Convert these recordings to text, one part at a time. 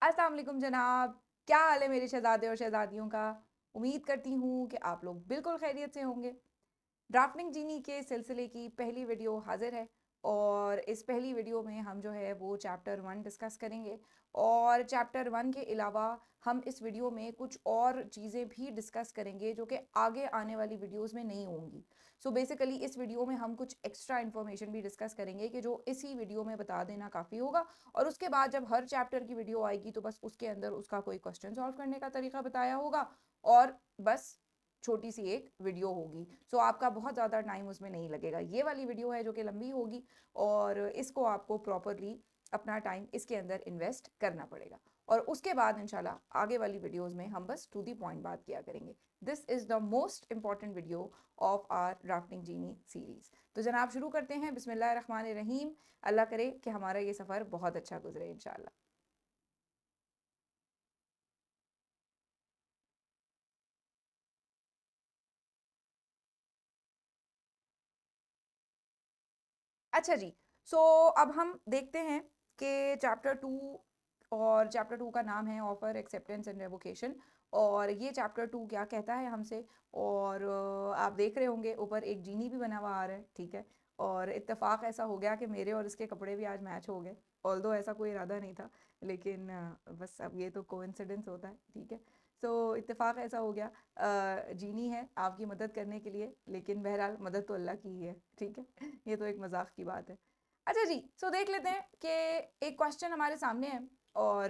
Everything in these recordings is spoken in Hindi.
अस्सलाम वालेकुम जनाब। क्या हाल है मेरे शहजादे और शहजादियों का। उम्मीद करती हूँ कि आप लोग बिल्कुल खैरियत से होंगे। ड्राफ्टिंग जीनी के सिलसिले की पहली वीडियो हाजिर है और इस पहली वीडियो में हम जो है वो चैप्टर 1 डिस्कस करेंगे और चैप्टर 1 के अलावा हम इस वीडियो में कुछ और चीज़ें भी डिस्कस करेंगे जो कि आगे आने वाली वीडियोस में नहीं होंगी। सो बेसिकली इस वीडियो में हम कुछ एक्स्ट्रा इन्फॉर्मेशन भी डिस्कस करेंगे कि जो इसी वीडियो में बता देना काफ़ी होगा और उसके बाद जब हर चैप्टर की वीडियो आएगी तो बस उसके अंदर उसका कोई क्वेश्चन सॉल्व करने का तरीका बताया होगा और बस छोटी सी एक वीडियो होगी। सो आपका बहुत ज़्यादा टाइम उसमें नहीं लगेगा। ये वाली वीडियो है जो कि लंबी होगी और इसको आपको प्रॉपरली अपना टाइम इसके अंदर इन्वेस्ट करना पड़ेगा और उसके बाद इंशाल्लाह आगे वाली वीडियोस में हम बस टू दी पॉइंट बात किया करेंगे। This is the most important video of our drafting genie series. तो जनाब शुरू करते हैं। बिस्मिल्लाह रहमान रहीम। अल्लाह करे कि हमारा ये सफ़र बहुत अच्छा गुजरे इंशाल्लाह। अच्छा जी। सो अब हम देखते हैं कि चैप्टर 2 और चैप्टर 2 का नाम है ऑफर एक्सेप्टेंस एंड रेवोकेशन और ये चैप्टर 2 क्या कहता है हमसे। और आप देख रहे होंगे ऊपर एक जीनी भी बना हुआ आ रहा है, ठीक है। और इत्तेफाक ऐसा हो गया कि मेरे और इसके कपड़े भी आज मैच हो गए। ऑल्दो ऐसा कोई इरादा नहीं था, लेकिन बस अब ये तो कोइंसिडेंस होता है, ठीक है। सो इत्तेफाक ऐसा हो गया। जीनी है आपकी मदद करने के लिए, लेकिन बहरहाल मदद तो अल्लाह की ही है, ठीक है। ये तो एक मजाक की बात है। अच्छा जी। सो देख लेते हैं कि एक क्वेश्चन हमारे सामने है और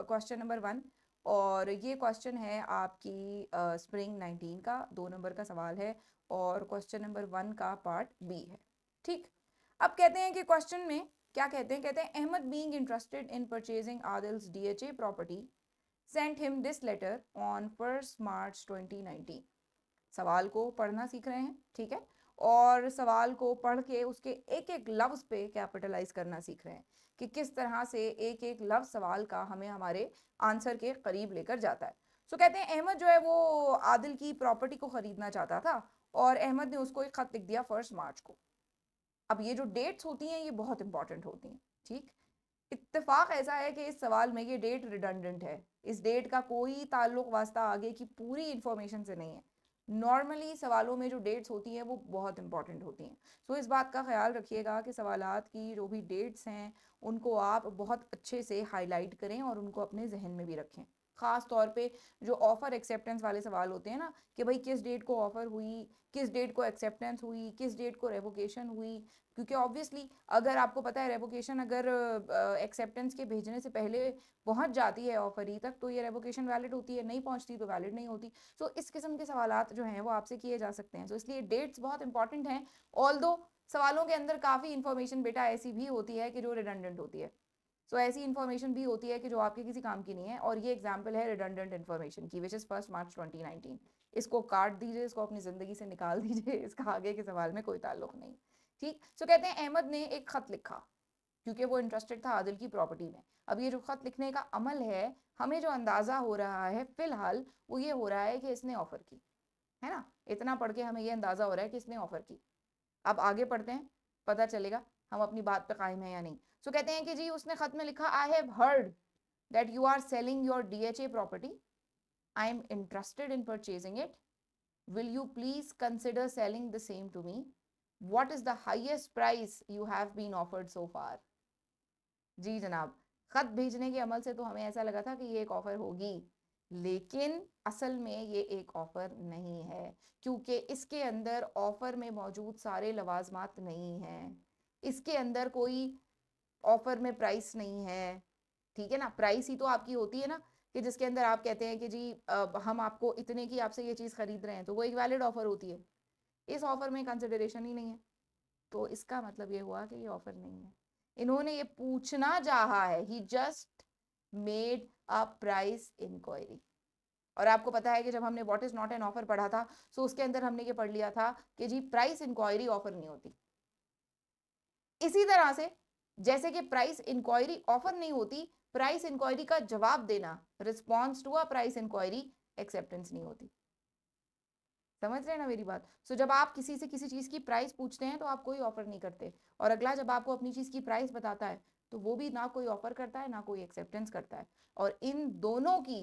क्वेश्चन नंबर 1। और ये क्वेश्चन है आपकी स्प्रिंग 19 का 2 नंबर का सवाल है और क्वेश्चन नंबर 1 का पार्ट बी है, ठीक। अब कहते हैं कि क्वेश्चन में क्या कहते हैं, कहते हैं Ahmed being interested in purchasing Adil's DHA property sent him this letter on 1 March 2019। सवाल को पढ़ना सीख रहे हैं, ठीक है। और सवाल को पढ़ के उसके एक एक लफ्ज पे कैपिटलाइज करना सीख रहे हैं कि किस तरह से एक एक लफ्ज सवाल का हमें हमारे आंसर के करीब लेकर जाता है। सो कहते हैं अहमद जो है वो आदिल की प्रॉपर्टी को खरीदना चाहता था और अहमद ने उसको एक खत लिख दिया 1 मार्च को। अब ये जो डेट्स होती हैं ये बहुत इंपॉर्टेंट होती हैं, ठीक। इत्तेफाक ऐसा है कि इस सवाल में ये डेट रिडंडेंट है। इस डेट का कोई ताल्लुक वास्ता आगे की पूरी इंफॉर्मेशन से नहीं है। नॉर्मली सवालों में जो डेट्स होती हैं वो बहुत इंपॉर्टेंट होती हैं। सो इस बात का ख्याल रखिएगा कि सवालात की जो भी डेट्स हैं उनको आप बहुत अच्छे से हाईलाइट करें और उनको अपने जहन में भी रखें। ख़ास तौर पे जो ऑफ़र एक्सेप्टेंस वाले सवाल होते हैं ना, कि भाई किस डेट को ऑफ़र हुई, किस डेट को एक्सेप्टेंस हुई, किस डेट को रेवोकेशन हुई। क्योंकि ऑब्वियसली अगर आपको पता है रेवोकेशन अगर एक्सेप्टेंस के भेजने से पहले पहुंच जाती है ऑफर ही तक तो ये रेवोकेशन वैलिड होती है, नहीं पहुंचती तो वैलिड नहीं होती। सो इस किस्म के सवालात जो हैं वो आपसे किए जा सकते हैं। सो इसलिए डेट्स बहुत इंपॉर्टेंट हैं। ऑल्दो सवालों के अंदर काफ़ी इंफॉर्मेशन बेटा ऐसी भी होती है कि जो रिडंडेंट होती है। सो ऐसी इंफॉर्मेशन भी होती है कि जो आपके किसी काम की नहीं है और ये एग्जाम्पल है रिडंडेंट इन्फॉर्मेशन की विच इज़ 1 मार्च 2019। इसको काट दीजिए, इसको अपनी ज़िंदगी से निकाल दीजिए, इसका आगे के सवाल में कोई ताल्लुक नहीं, ठीक। सो कहते हैं अहमद ने एक खत लिखा क्योंकि वो इंटरेस्टेड था आदिल की प्रॉपर्टी में। अब ये जो खत लिखने का अमल है, हमें जो अंदाजा हो रहा है फिलहाल वो ये हो रहा है कि इसने ऑफर की है ना। इतना पढ़ के हमें ये अंदाजा हो रहा है कि इसने ऑफर की। अब आगे पढ़ते हैं, पता चलेगा हम अपनी बात पे कायम है या नहीं। सो कहते हैं कि जी उसने खत में लिखा I have heard that you are selling your DHA property. I am interested in purchasing it. Will you please consider selling the same to me. What is the highest price you have been offered so far. जी जनाब। खत भेजने के अमल से तो हमें ऐसा लगा था कि ये एक ऑफर होगी, लेकिन असल में ये एक ऑफर नहीं है क्योंकि इसके अंदर ऑफर में मौजूद सारे लवाजमात नहीं हैं। इसके अंदर कोई ऑफर में प्राइस नहीं है, ठीक है ना। प्राइस ही तो आपकी होती है ना कि जिसके अंदर आप कहते हैं कि जी हम आपको इतने की आपसे ये चीज़ खरीद रहे हैं, तो वो एक वैलिड ऑफर होती है। इस ऑफर में कंसिडरेशन ही नहीं है, तो इसका मतलब ये हुआ कि ये ऑफर नहीं है। इन्होंने ये पूछना चाहा है, he just made a price inquiry. और आपको पता है कि जब हमने what is not an offer पढ़ा था, सो उसके अंदर हमने ये पढ़ लिया था कि जी प्राइस इंक्वायरी ऑफर नहीं होती। इसी तरह से जैसे कि प्राइस इंक्वायरी ऑफर नहीं होती, प्राइस इंक्वायरी का जवाब देना, response to a price inquiry, acceptance नहीं होती। समझ रहे हैं ना मेरी बात। सो जब आप किसी से किसी चीज़ की प्राइस पूछते हैं तो आप कोई ऑफर नहीं करते और अगला जब आपको अपनी चीज़ की प्राइस बताता है तो वो भी ना कोई ऑफर करता है ना कोई एक्सेप्टेंस करता है। और इन दोनों की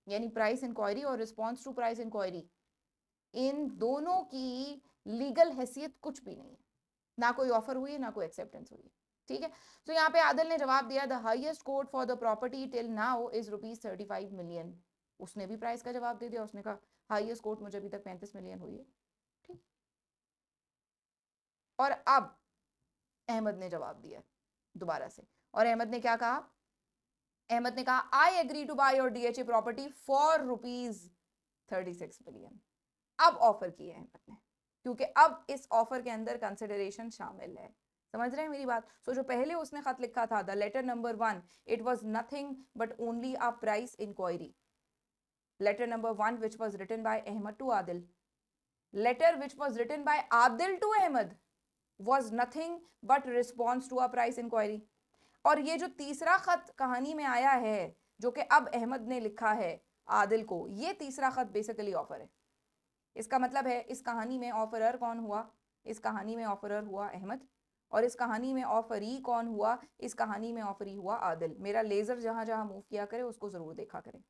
यानी प्राइस इंक्वायरी और रिस्पॉन्स टू प्राइस इंक्वायरी, इन दोनों की लीगल हैसियत कुछ भी नहीं है, ना कोई ऑफर हुई है ना कोई एक्सेप्टेंस हुई है। ठीक है, तो यहाँ पे आदिल ने जवाब दिया the highest court for the property till now is ₹35 million. उसने भी प्राइस का जवाब दे दिया, उसने कहा हाईएस्ट कोर्ट मुझे अभी तक 35 मिलियन हुई है। ठीक, और अब अहमद ने जवाब दिया दोबारा से, और अहमद ने क्या कहा? अहमद ने कहा I agree to buy your DHA property for ₹36 million. अब ऑफर किया अहमद ने, क्योंकि अब इस ऑफर के अंदर कंसिडरेशन शामिल है। समझ रहे हैं मेरी बात? सो जो पहले उसने खत लिखा था, the letter number 1, it was nothing but only a price inquiry. Letter number 1 which was written by Ahmed to Adil, letter which was written by Adil to Ahmed was nothing but response to a price inquiry। और ये जो तीसरा खत कहानी में आया है जो कि अब अहमद ने लिखा है आदिल को, ये तीसरा खत बेसिकली ऑफर है। इसका मतलब है इस कहानी में ऑफरर कौन हुआ? इस कहानी में ऑफरर हुआ अहमद, और इस कहानी में ऑफरी कौन हुआ? इस कहानी में ऑफरी हुआ आदिल। मेरा लेजर जहां जहां मूव किया करे उसको जरूर देखा करें,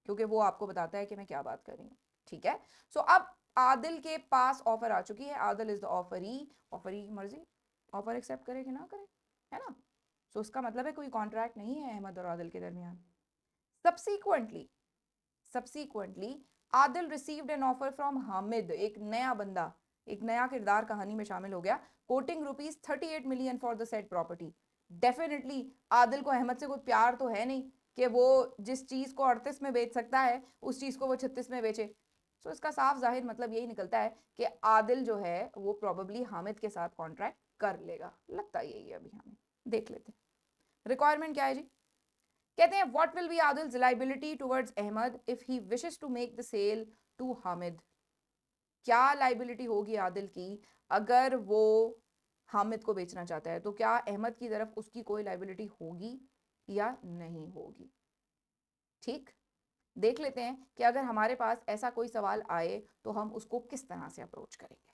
क्योंकि वो आपको बताता है कि मैं क्या बात कर रही हूँ। ठीक है, सो अब आदिल के पास ऑफर आ चुकी है, Adil is the offeree. Offeree मर्जी ऑफर एक्सेप्ट करे कि ना करे, है ना? सो उसका मतलब है कोई कॉन्ट्रैक्ट नहीं है अहमद और आदिल के दरमियान। Subsequently subsequently Adil received an offer from Hamid, एक नया बंदा, एक नया किरदार कहानी में शामिल हो गया, coating ₹38 million for the set property. Definitely Adil को अहमद से कोई प्यार तो है नहीं कि वो जिस चीज को 38 में बेच सकता है उस चीज को वो 36 में बेचे। सो इसका साफ जाहिर मतलब यही निकलता है कि आदिल जो है वो प्रोबेबली हामिद के साथ कॉन्ट्रैक्ट कर लेगा, लगता यही है। अभी हमें देख लेते हैं रिक्वायरमेंट क्या है जी। कहते हैं what will be Adil's liability towards Ahmed if he wishes to make the sale to Hamid. क्या लाइबिलिटी होगी आदिल की अगर वो हामिद को बेचना चाहता है? तो क्या अहमद की तरफ उसकी कोई लाइबिलिटी होगी या नहीं होगी? ठीक, देख लेते हैं कि अगर हमारे पास ऐसा कोई सवाल आए तो हम उसको किस तरह से अप्रोच करेंगे।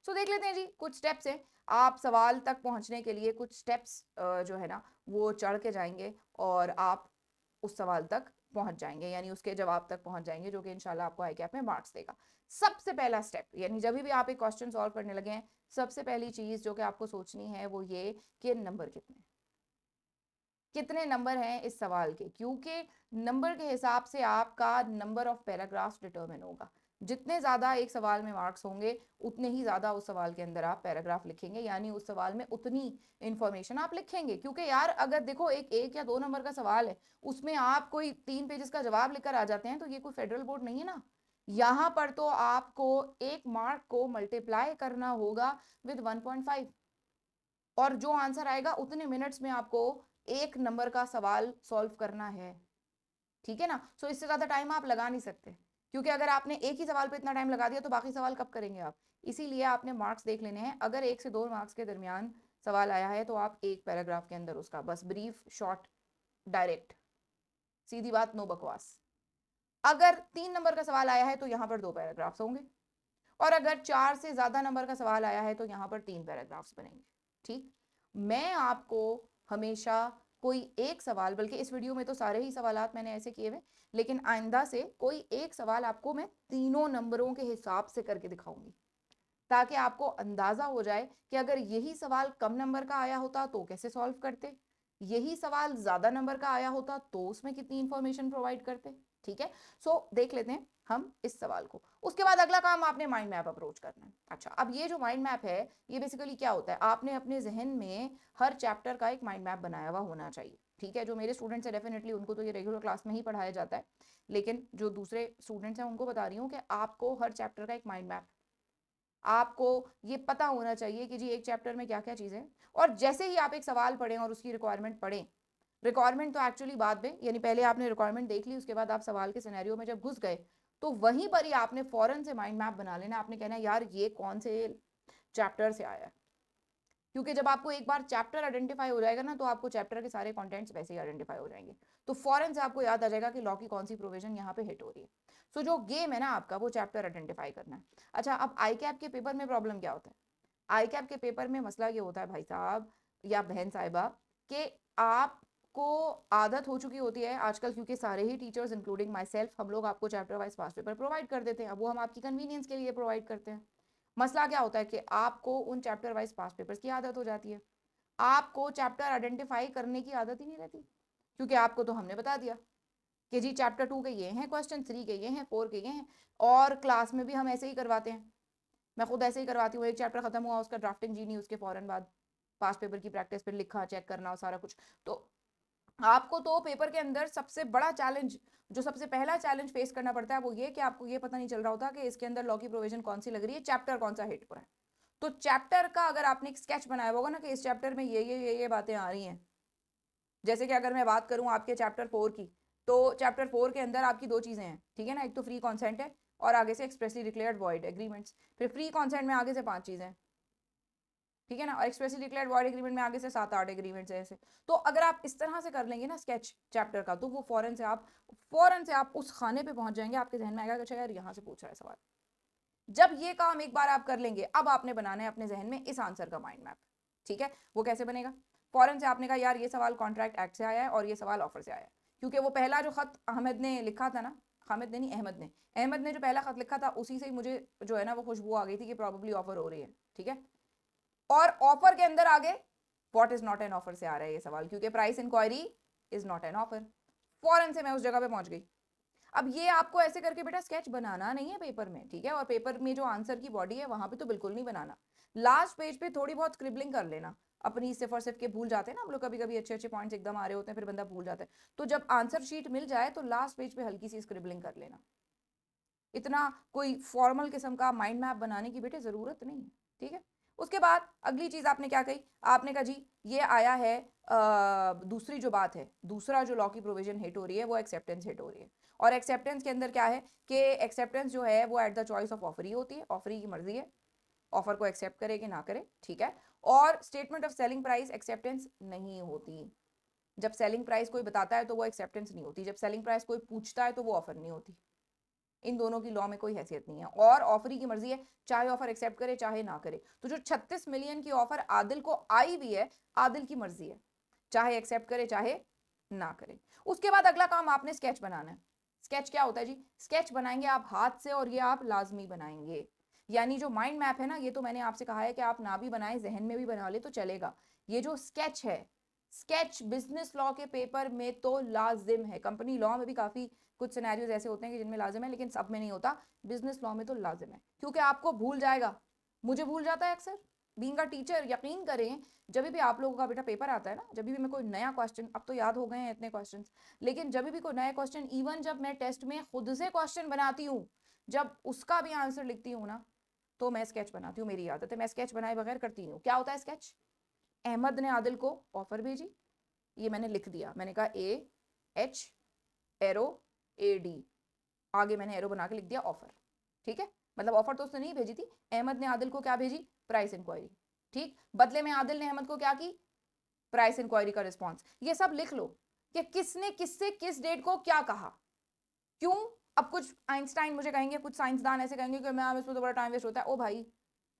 सो देख लेते हैं जी, कुछ स्टेप्स हैं। आप सवाल तक पहुंचने के लिए कुछ स्टेप्स जो है ना वो चढ़ के जाएंगे और आप उस सवाल तक पहुंच जाएंगे, यानी उसके जवाब तक पहुंच जाएंगे, जो कि इंशाल्लाह आपको आई कैप में मार्क्स देगा। सबसे पहला स्टेप, यानी जब भी आप एक क्वेश्चन सॉल्व करने लगे हैं, सबसे पहली चीज जो कि आपको सोचनी है वो ये कि नंबर कितने नंबर हैं इस सवाल के, क्योंकि नंबर के हिसाब से आपका नंबर ऑफ पैराग्राफ्स डिटरमिन होगा। जितने ज्यादा एक सवाल में मार्क्स होंगे उतने ही ज्यादा उस सवाल के अंदर आप पैराग्राफ लिखेंगे, यानी उस सवाल में उतनी इंफॉर्मेशन आप लिखेंगे। क्योंकि यार अगर देखो एक या 2 नंबर का सवाल है, उसमें आप कोई 3 पेजेस का जवाब लेकर आ जाते हैं, तो ये कोई फेडरल बोर्ड नहीं है ना। यहाँ पर तो आपको एक मार्क को मल्टीप्लाई करना होगा विद 1.5, और जो आंसर आएगा उतने मिनट्स में आपको एक नंबर का सवाल सॉल्व करना है। ठीक है ना? सो इससे ज्यादा टाइम आप लगा नहीं सकते, क्योंकि अगर आपने एक ही सवाल पे इतना टाइम लगा दिया तो बाकी सवाल कब करेंगे आप? इसीलिए आपने मार्क्स देख लेने हैं। अगर 1 से 2 मार्क्स के दरमियान सवाल आया है तो आप एक पैराग्राफ के अंदर उसका बस ब्रीफ, शॉर्ट, डायरेक्ट, सीधी बात, नो बकवास। अगर 3 नंबर का सवाल आया है तो यहाँ पर 2 पैराग्राफ्स होंगे, और अगर 4 से ज्यादा नंबर का सवाल आया है तो यहाँ पर 3 पैराग्राफ्स बनेंगे। ठीक, मैं आपको हमेशा कोई एक सवाल, बल्कि इस वीडियो में तो सारे ही सवालात मैंने ऐसे किए हुए, लेकिन आइंदा से कोई एक सवाल आपको मैं तीनों नंबरों के हिसाब से करके दिखाऊंगी, ताकि आपको अंदाजा हो जाए कि अगर यही सवाल कम नंबर का आया होता तो कैसे सॉल्व करते, यही सवाल ज्यादा नंबर का आया होता तो उसमें कितनी इंफॉर्मेशन प्रोवाइड करते। ठीक है, सो देख लेते हैं हम इस सवाल को। उसके बाद अगला काम आपने माइंड मैप अप्रोच करना है। अच्छा, अब ये जो माइंड मैप है ये बेसिकली क्या होता है? आपने अपने जहन में हर चैप्टर का एक माइंड मैप बनाया हुआ होना चाहिए। ठीक है, जो मेरे स्टूडेंट्स हैं डेफिनेटली उनको तो ये रेगुलर क्लास में ही पढ़ाया जाता है, लेकिन जो दूसरे स्टूडेंट्स हैं उनको बता रही हूँ कि आपको हर चैप्टर का एक माइंड मैप, आपको ये पता होना चाहिए कि जी एक चैप्टर में क्या क्या चीजें, और जैसे ही आप एक सवाल पढ़ें और उसकी रिक्वायरमेंट पढ़ें, रिक्वायरमेंट तो एक्चुअली बाद में, यानी पहले आपने रिक्वायरमेंट देख ली, उसके बाद आप सवाल के सिनेरियो में जब घुस गए तो वहीं पर ही आपने फौरन से माइंड मैप बना लेना। आपने कहना यार ये कौन से चैप्टर से आया है, क्योंकि जब आपको एक बार चैप्टर आइडेंटिफाई हो जाएगा ना तो आपको चैप्टर के सारे कंटेंट्स वैसे ही आइडेंटिफाई हो जाएंगे, तो फौरन से आपको याद आ जाएगा कि लॉ की कौन सी प्रोविजन यहाँ पे हिट हो रही है। सो जो गेम है ना आपका वो चैप्टर आइडेंटिफाई करना है। अच्छा, अब आई कैप के पेपर में प्रॉब्लम क्या होता है? आई कैप के पेपर में मसला ये होता है भाई साहब या बहन साहिबा कि आपको आदत हो चुकी होती है आजकल, क्योंकि सारे ही टीचर्स इंक्लूडिंग माई सेल्फ, हम लोग आपको चैप्टर वाइज पास पेपर प्रोवाइड कर देते हैं। अब वो हम आपकी कन्वीनियंस के लिए प्रोवाइड करते हैं। मसला क्या होता है कि आपको उन चैप्टर वाइज पास पेपर्स की आदत हो जाती है, आपको चैप्टर आइडेंटिफाई करने की आदत ही नहीं रहती, क्योंकि आपको तो हमने बता दिया कि जी चैप्टर 2 के ये हैं क्वेश्चन, 3 के ये हैं, 4 के ये हैं। और क्लास में भी हम ऐसे ही करवाते हैं, मैं खुद ऐसे ही करवाती हूँ। एक चैप्टर खत्म हुआ, उसका ड्राफ्टिंग जी नहीं, उसके फौरन बाद पास पेपर की प्रैक्टिस, फिर लिखा, चेक करना और सारा कुछ। तो आपको तो पेपर के अंदर सबसे बड़ा चैलेंज, जो सबसे पहला चैलेंज फेस करना पड़ता है, वो ये कि आपको ये पता नहीं चल रहा होता कि इसके अंदर लॉ की प्रोविजन कौन सी लग रही है, चैप्टर कौन सा हिट हो रहा है। तो चैप्टर का अगर आपने एक स्केच बनाया होगा ना कि इस चैप्टर में ये बातें आ रही हैं, जैसे कि अगर मैं बात करूं आपके चैप्टर 4 की, तो चैप्टर 4 के अंदर आपकी दो चीजें हैं, ठीक है ना, एक तो फ्री कॉन्सेंट है और आगे से एक्सप्रेसली डिक्लेयर्ड वॉइड एग्रीमेंट्स। फिर फ्री कॉन्सेंट में आगे से 5 चीजें हैं, ठीक है ना, और एक्सप्रेसली डिक्लेयर्ड वॉइड एग्रीमेंट में आगे से 7-8 एग्रीमेंट्स है ऐसे। तो अगर आप इस तरह से कर लेंगे ना स्केच चैप्टर का, तो वो फौरन से आप उस खाने पे पहुंच जाएंगे, आपके जहन में आएगा कि अच्छा यार यहाँ से पूछ रहा है सवाल। जब ये काम एक बार आप कर लेंगे, अब आपने बनाना है अपने जहन में इस आंसर का माइंड मैप, ठीक है। वो कैसे बनेगा? फौरन से आपने कहा यार ये सवाल कॉन्ट्रैक्ट एक्ट से आया है और ये सवाल ऑफर से आया है, क्योंकि वो पहला जो खत अहमद ने लिखा था ना, हामिद ने नहीं, अहमद ने जो पहला खत लिखा था, उसी से ही मुझे जो है ना वो खुशबू आ गई थी कि प्रॉब्ली ऑफर हो रही है, ठीक है। और ऑफर के अंदर आगे what is not an offer से आ रहा है ये सवाल, क्योंकि price inquiry is not an offer. फौरन से मैं उस जगह पे पहुंच गई। अब ये आपको ऐसे करके बेटा स्केच बनाना नहीं है पेपर में, ठीक है, और पेपर में जो आंसर की बॉडी है वहां पे तो बिल्कुल नहीं बनाना। लास्ट पेज पे थोड़ी बहुत स्क्रिबलिंग कर लेना अपनी, सिर्फ और सिर्फ के भूल जाते हैं ना हम लोग, कभी कभी अच्छे अच्छे पॉइंट्स एकदम आ रहे होते हैं, फिर बंदा भूल जाता है। तो जब आंसर शीट मिल जाए तो लास्ट पेज पे हल्की सी स्क्रिबलिंग कर लेना। इतना कोई फॉर्मल किस्म का माइंड मैप बनाने की बेटे जरूरत नहीं है, ठीक है। उसके बाद अगली चीज आपने क्या कही, आपने कहा जी ये आया है दूसरी जो बात है, दूसरा जो लॉ की प्रोविजन हिट हो रही है वो एक्सेप्टेंस हिट हो रही है। और एक्सेप्टेंस के अंदर क्या है कि एक्सेप्टेंस जो है वो at the choice of offeree होती है, ऑफरी की मर्जी है ऑफर को एक्सेप्ट करे कि ना करे, ठीक है। और statement of selling price acceptance नहीं होती। जब सेलिंग प्राइस कोई बताता है तो वो एक्सेप्टेंस नहीं होती, जब सेलिंग प्राइस कोई पूछता है तो वो ऑफर नहीं होती। इन दोनों की लॉ में कोई हैसियत नहीं है, और ऑफरी की मर्जी है, चाहे ऑफर एक्सेप्ट करे चाहे ना करे। तो जो 36 मिलियन की ऑफर आदिल को आई भी है, आदिल की मर्जी है, चाहे एक्सेप्ट करे चाहे ना करे। उसके बाद अगला काम आपने स्केच बनाना है। स्केच क्या होता है जी? स्केच बनाएंगे आप हाथ से, और ये आप लाजमी बनाएंगे। यानी जो माइंड मैप है ना, ये तो मैंने आपसे कहा है कि आप ना भी बनाए, जहन में भी बना ले तो चलेगा। ये जो स्केच है, स्केच बिजनेस लॉ के पेपर में तो लाजिम है, कंपनी लॉ में भी काफी कुछ सिनेरियोज ऐसे होते हैं कि जिनमें लाजिम है, लेकिन सब में नहीं होता। बिजनेस लॉ में तो लाजिम है, क्योंकि आपको भूल जाएगा, मुझे भूल जाता है अक्सर बीइंग अ टीचर। यकीन करें, जब भी आप लोगों का बेटा पेपर आता है ना, जब भी मैं कोई नया क्वेश्चन, अब तो याद हो गए हैं इतने क्वेश्चंस, लेकिन जब भी कोई नया क्वेश्चन, इवन जब मैं टेस्ट में खुद से क्वेश्चन बनाती हूँ, जब उसका भी आंसर लिखती हूँ ना, तो मैं स्केच बनाती हूँ। मेरी आदत है, मैं स्केच बनाए बगैर करती नहीं हूँ। क्या होता है स्केच? अहमद ने आदिल को ऑफर भेजी, ये मैंने लिख दिया, मैंने कहा AH एरो AD, आगे मैंने एरो बना के लिख दिया ऑफर, ठीक है। मतलब ऑफर तो उसने नहीं भेजी थी, अहमद ने आदिल को क्या भेजी? प्राइस इंक्वायरी, ठीक। बदले में आदिल ने अहमद को क्या की? प्राइस इंक्वायरी का रिस्पॉन्स। ये सब लिख लो कि किसने किससे किस डेट को क्या कहा, क्यों। अब कुछ आइंस्टाइन मुझे कहेंगे, कुछ साइंसदान ऐसे कहेंगे कि मैम इसमें तो बड़ा टाइम वेस्ट होता है। ओ भाई,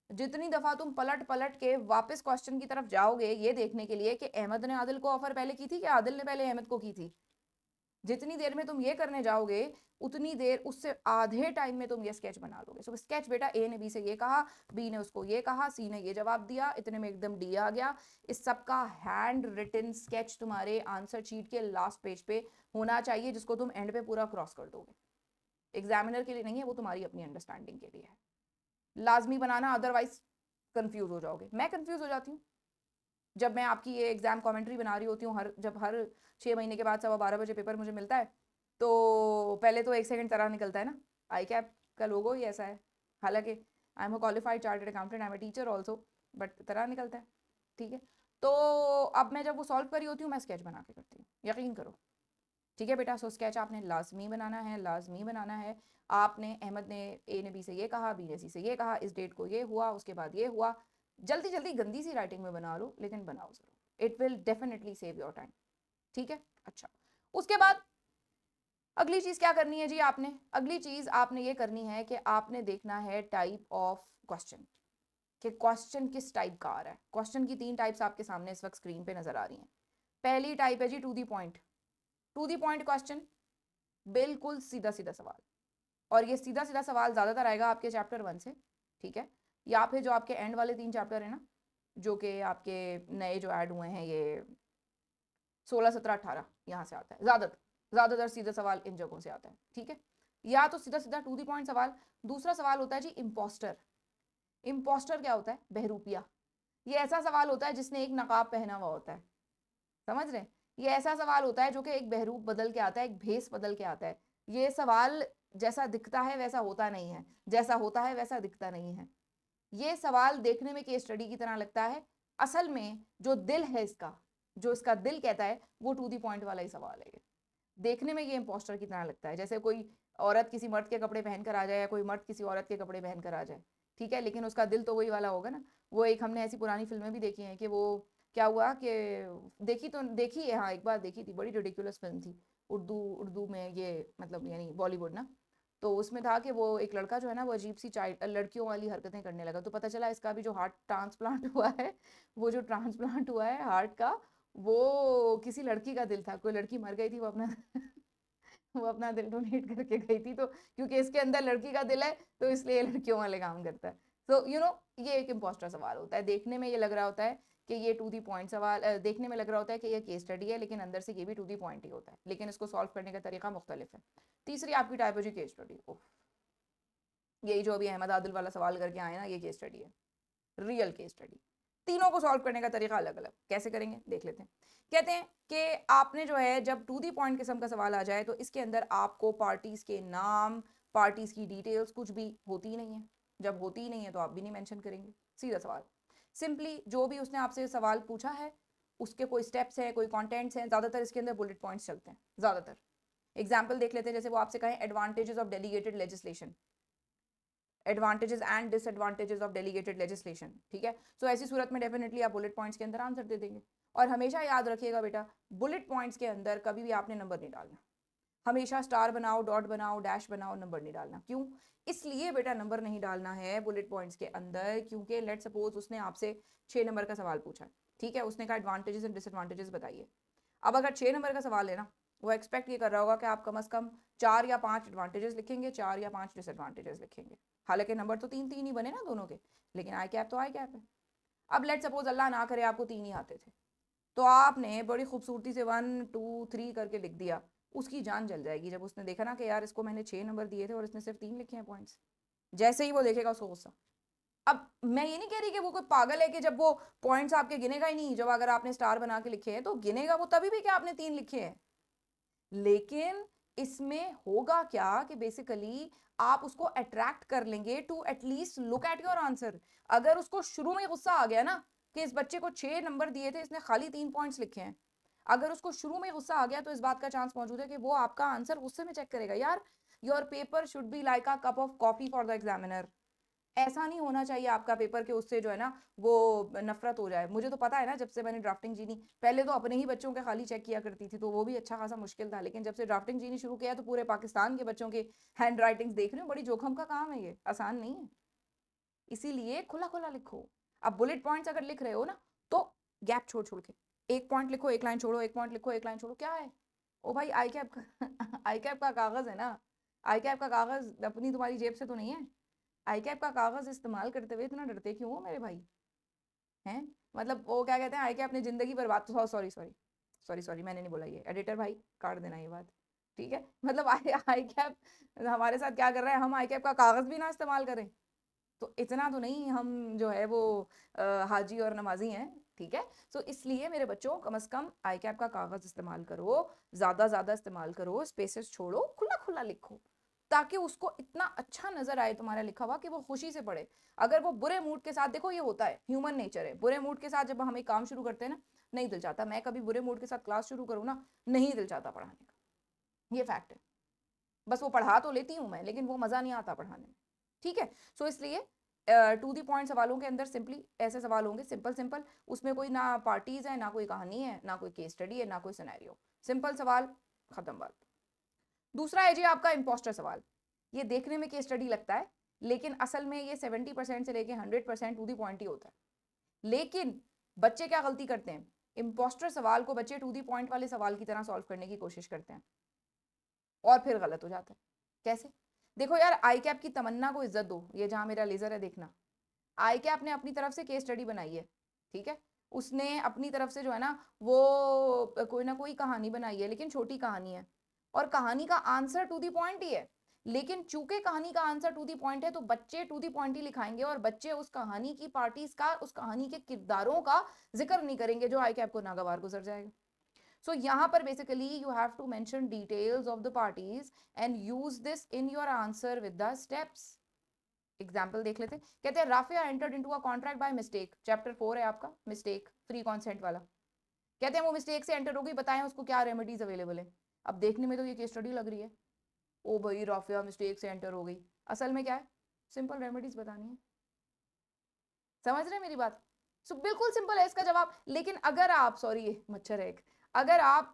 जितनी दफा तुम पलट पलट के वापस क्वेश्चन की तरफ जाओगे ये देखने के लिए कि अहमद ने आदिल को ऑफर पहले की थी कि आदिल ने पहले अहमद को की थी, जितनी देर में तुम ये करने जाओगे, उतनी देर, उससे आधे टाइम में तुम ये स्केच बना लोगे। सो स्केच बेटा, ए ने बी से ये कहा, बी ने उसको ये कहा, सी ने ये जवाब दिया, इतने में एकदम डी आ गया। इस सब का हैंड रिटन स्केच तुम्हारे आंसर शीट के लास्ट पेज पे होना चाहिए, जिसको तुम एंड पे पूरा क्रॉस कर दोगे। एग्जामिनर के लिए नहीं है वो, तुम्हारी अपनी अंडरस्टैंडिंग के लिए है। लाजमी बनाना, अदरवाइज कंफ्यूज हो जाओगे। मैं कंफ्यूज हो जाती हूँ जब मैं आपकी ये एग्जाम कमेंट्री बना रही होती हूँ। जब हर 6 महीने के बाद 12:15 बजे पेपर मुझे मिलता है, तो पहले तो 1 सेकंड तरह निकलता है ना, आई कैप का लोगो ही ऐसा है। हालांकि I am a qualified chartered accountant, I am a teacher also, but तरह निकलता है, ठीक है। तो अब मैं जब वो सॉल्व कर रही होती हूँ, मैं स्केच बना के करती हूँ, यकीन करो, ठीक है बेटा। सो स्केच आपने लाजमी बनाना है, लाजमी बनाना है। आपने, अहमद ने ए ने बी से ये कहा, बी ने सी से ये कहा, इस डेट को ये हुआ, उसके बाद ये हुआ। जल्दी जल्दी गंदी सी राइटिंग में बना लो, लेकिन बनाओ जरूर, it will definitely save your time, ठीक है। अच्छा, उसके बाद अगली चीज क्या करनी है जी? आपने अगली चीज आपने ये करनी है कि आपने देखना है टाइप ऑफ क्वेश्चन, कि क्वेश्चन किस टाइप का आ रहा है। क्वेश्चन की 3 टाइप्स आपके सामने इस वक्त स्क्रीन पे नजर आ रही हैं। पहली टाइप है जी to the point. To the point question, बिल्कुल सीधा सीधा सवाल, और ये सीधा सीधा सवाल ज्यादातर आएगा आपके चैप्टर 1 से, ठीक है, या फिर जो आपके एंड वाले 3 चैप्टर है ना, जो कि आपके नए जो ऐड हुए हैं, ये 16, 17, 18, यहाँ से आता है ज्यादातर सीधा सवाल इन जगहों से आता है, ठीक है। या तो सीधा सीधा टू दी पॉइंट सवाल। दूसरा सवाल होता है जी इम्पोस्टर। इम्पोस्टर क्या होता है? बहरूपिया। ये ऐसा सवाल होता है जिसने एक नकाब पहना हुआ होता है, समझ रहे हैं? ये ऐसा सवाल होता है जो कि एक बहरूप बदल के आता है, एक भेस बदल के आता है। ये सवाल जैसा दिखता है वैसा होता नहीं है, जैसा होता है वैसा दिखता नहीं है। ये सवाल देखने में केस स्टडी की तरह लगता है, असल में जो दिल है इसका, जो इसका दिल कहता है, वो टू दी पॉइंट वाला ही सवाल है। देखने में ये इम्पोस्टर की तरह लगता है, जैसे कोई औरत किसी मर्द के कपड़े पहनकर आ जाए या कोई मर्द किसी औरत के कपड़े पहनकर आ जाए, ठीक है, लेकिन उसका दिल तो वही वाला होगा ना। वो एक हमने ऐसी पुरानी फिल्में भी देखी हैं कि वो क्या हुआ कि देखी है, हाँ एक बार देखी थी, बड़ी रिडिकुलस फिल्म थी, उर्दू उर्दू में ये, मतलब यानी बॉलीवुड ना। तो उसमें था कि वो एक लड़का जो है ना, वो अजीब सी चाइल्ड लड़कियों वाली हरकतें करने लगा, तो पता चला इसका भी जो हार्ट ट्रांसप्लांट हुआ है, वो जो ट्रांसप्लांट हुआ है हार्ट का, वो किसी लड़की का दिल था। कोई लड़की मर गई थी, वो अपना वो अपना दिल डोनेट करके गई थी, तो क्योंकि इसके अंदर लड़की का दिल है तो इसलिए ये लड़कियों वाले काम करता है। तो ये एक इम्पोस्टर सवाल होता है। देखने में ये लग रहा होता है कि ये टू दी पॉइंट सवाल, देखने में लग रहा होता है कि ये केस स्टडी है, लेकिन अंदर से ये भी टू दी पॉइंट ही होता है, लेकिन इसको सॉल्व करने का तरीका मुख्तलिफ है। तीसरी आपकी टाइप है जी केस स्टडी। यही जो अभी अहमद आदिल वाला सवाल करके आए ना, ये केस स्टडी है, रियल केस स्टडी। तीनों को सॉल्व करने का तरीका अलग अलग, कैसे करेंगे देख लेते हैं। कहते हैं कि आपने जो है, जब टू दी पॉइंट किस्म का सवाल आ जाए तो इसके अंदर आपको पार्टीज के नाम, पार्टीज की डिटेल्स कुछ भी होती ही नहीं है। जब होती ही नहीं है तो आप भी नहीं मेंशन करेंगे, सीधा सवाल। सिंपली जो भी उसने आपसे सवाल पूछा है, उसके कोई स्टेप्स हैं, कोई कंटेंट्स हैं, ज्यादातर इसके अंदर बुलेट पॉइंट्स चलते हैं ज्यादातर। एग्जाम्पल देख लेते हैं, जैसे वो आपसे कहें advantages of delegated legislation, advantages and disadvantages of delegated legislation, ठीक है। सो ऐसी सूरत में डेफिनेटली आप बुलेट पॉइंट्स के अंदर आंसर दे देंगे। और हमेशा याद रखिएगा बेटा, बुलेट पॉइंट्स के अंदर कभी भी आपने नंबर नहीं डालना। हमेशा स्टार बनाओ, डॉट बनाओ, डैश बनाओ, नंबर नहीं डालना। क्यों? इसलिए बेटा नंबर नहीं डालना है बुलेट पॉइंट्स के अंदर, क्योंकि लेट सपोज उसने आपसे 6 नंबर का सवाल पूछा, ठीक है, उसने कहा एडवांटेजेस एंड डिसएडवांटेजेस बताइए। अब अगर 6 नंबर का सवाल है ना, वो एक्सपेक्ट ये कर रहा होगा कि आप कम से कम 4 या 5 एडवांटेजेस लिखेंगे, 4 या 5 डिसएडवांटेजेस लिखेंगे। हालांकि नंबर तो 3 3 ही बने ना दोनों के, लेकिन आई कैप तो आई कैप है। अब लेट सपोज अल्लाह ना करे आपको 3 ही आते थे, तो आपने बड़ी खूबसूरती से 1 2 3 करके लिख दिया, उसकी जान जल जाएगी जब उसने देखा ना कि यार इसको मैंने 6 नंबर दिए थे और इसने सिर्फ 3 लिखे हैं पॉइंट्स। जैसे ही वो देखेगा उसको गुस्सा। अब मैं ये नहीं कह रही कि वो कोई पागल है कि जब वो पॉइंट्स आपके गिनेगा ही नहीं, जब अगर आपने स्टार बना के लिखे हैं तो गिनेगा वो तभी भी कि आपने 3 लिखे हैं। लेकिन इसमें होगा क्या कि बेसिकली आप उसको अट्रैक्ट कर लेंगे to at least look at your answer. अगर उसको शुरू में गुस्सा आ गया ना कि इस बच्चे को 6 नंबर दिए थे, इसने खाली 3 पॉइंट्स लिखे हैं, अगर उसको शुरू में गुस्सा आ गया तो इस बात का चांस मौजूद है कि वो आपका आंसर गुस्से में चेक करेगा। यार, your paper should be like a cup of coffee for the examiner. ऐसा नहीं होना चाहिए आपका पेपर के उससे जो है ना वो नफरत हो जाए। मुझे तो पता है ना, जब से मैंने ड्राफ्टिंग जीनी, पहले तो अपने ही बच्चों के खाली चेक किया करती थी तो वो भी अच्छा खासा मुश्किल था, लेकिन जब से ड्राफ्टिंग जीनी शुरू किया तो पूरे पाकिस्तान के बच्चों के हैंड राइटिंग्स देख रही हूँ। बड़ी जोखम का काम है ये, आसान नहीं है। इसीलिए खुला खुला लिखो। अब बुलेट पॉइंट्स अगर लिख रहे हो ना, तो गैप छोड़ छोड़ के एक पॉइंट लिखो, एक लाइन छोड़ो, एक पॉइंट लिखो, एक लाइन छोड़ो। क्या है ओ भाई, आई कैप का आई कैप का कागज है ना, आई कैप का कागज अपनी तुम्हारी जेब से तो नहीं है। आई कैप का कागज इस्तेमाल करते हुए इतना डरते क्यों हो मेरे भाई? हैं? मतलब वो क्या कहते हैं, आई कैप अपनी जिंदगी बर्बाद, तो सॉरी सॉरी सॉरी सॉरी, मैंने नहीं बोला ये, एडिटर भाई काट देना ये बात, ठीक है। मतलब आई आई कैप हमारे साथ क्या कर रहा है, हम आई कैप का कागज भी ना इस्तेमाल करें, तो इतना तो नहीं हम जो है वो हाजी और नमाजी हैं, ठीक है। सो इसलिए मेरे बच्चों, कम से कम आई कैप का कागज इस्तेमाल करो, ज्यादा इस्तेमाल करो, स्पेसेस छोड़ो, खुला खुला लिखो, ताकि उसको इतना अच्छा नजर आए तुम्हारा लिखा हुआ कि वो खुशी से पढ़े। अगर वो बुरे मूड के साथ, देखो ये होता है, ह्यूमन नेचर है, बुरे मूड के साथ जब हम एक काम शुरू करते हैं ना, नहीं दिल चाहता। मैं कभी बुरे मूड के साथ क्लास शुरू करूँ ना, नहीं दिल चाहता पढ़ाने का, ये फैक्ट है। बस वो पढ़ा तो लेती हूँ मैं, लेकिन वो मजा नहीं आता पढ़ाने में, ठीक है। सो इसलिए टू दी पॉइंट सवालों के अंदर सिंपली ऐसे सवाल होंगे, सिंपल सिंपल, उसमें कोई ना पार्टीज है, ना कोई कहानी है, ना कोई केस स्टडी है, ना कोई सिनेरियो, सिंपल सवाल, खत्म बात। दूसरा है जी आपका इम्पोस्टर सवाल। ये देखने में केस स्टडी लगता है, लेकिन असल में ये 70% से लेके 100% टू दी पॉइंट ही होता है। लेकिन बच्चे क्या गलती करते हैं, इम्पोस्टर सवाल को बच्चे टू दी पॉइंट वाले सवाल की तरह सॉल्व करने की कोशिश करते हैं और फिर गलत हो जाता है। कैसे? देखो यार, आई कैप की तमन्ना को इज्जत दो, ये जहां मेरा लेजर है देखना, आई कैप ने अपनी तरफ से केस स्टडी बनाई है, ठीक है, उसने अपनी तरफ से जो है ना वो कोई ना कोई कहानी बनाई है, लेकिन छोटी कहानी है और कहानी का आंसर टू दी पॉइंट ही है। लेकिन चूंकि कहानी का आंसर टू दी पॉइंट है तो बच्चे टू दी पॉइंट ही लिखाएंगे और बच्चे उस कहानी की पार्टीज का, उस कहानी के किरदारों का जिक्र नहीं करेंगे जो आई कैप को नागवार गुजर जाएगा। So यहाँ पर basically you have to mention details of the parties and use this in your answer with the steps. Example देख लेते, कहते हैं Rafia entered into a contract by mistake, chapter 4 है आपका, मिस्टेक फ्री कॉन्सेंट वाला। कहते हैं वो मिस्टेक से एंटर हो गई, बताएं उसको क्या रेमेडीज अवेलेबल है। अब देखने में तो ये केस स्टडी लग रही है, ओ भाई राफिया मिस्टेक से एंटर हो गई, असल में क्या है, सिंपल रेमेडीज बतानी है। समझ रहे हैं मेरी बात? सो बिल्कुल सिंपल है इसका जवाब। लेकिन अगर आप, सॉरी मच्छर है एक, अगर आप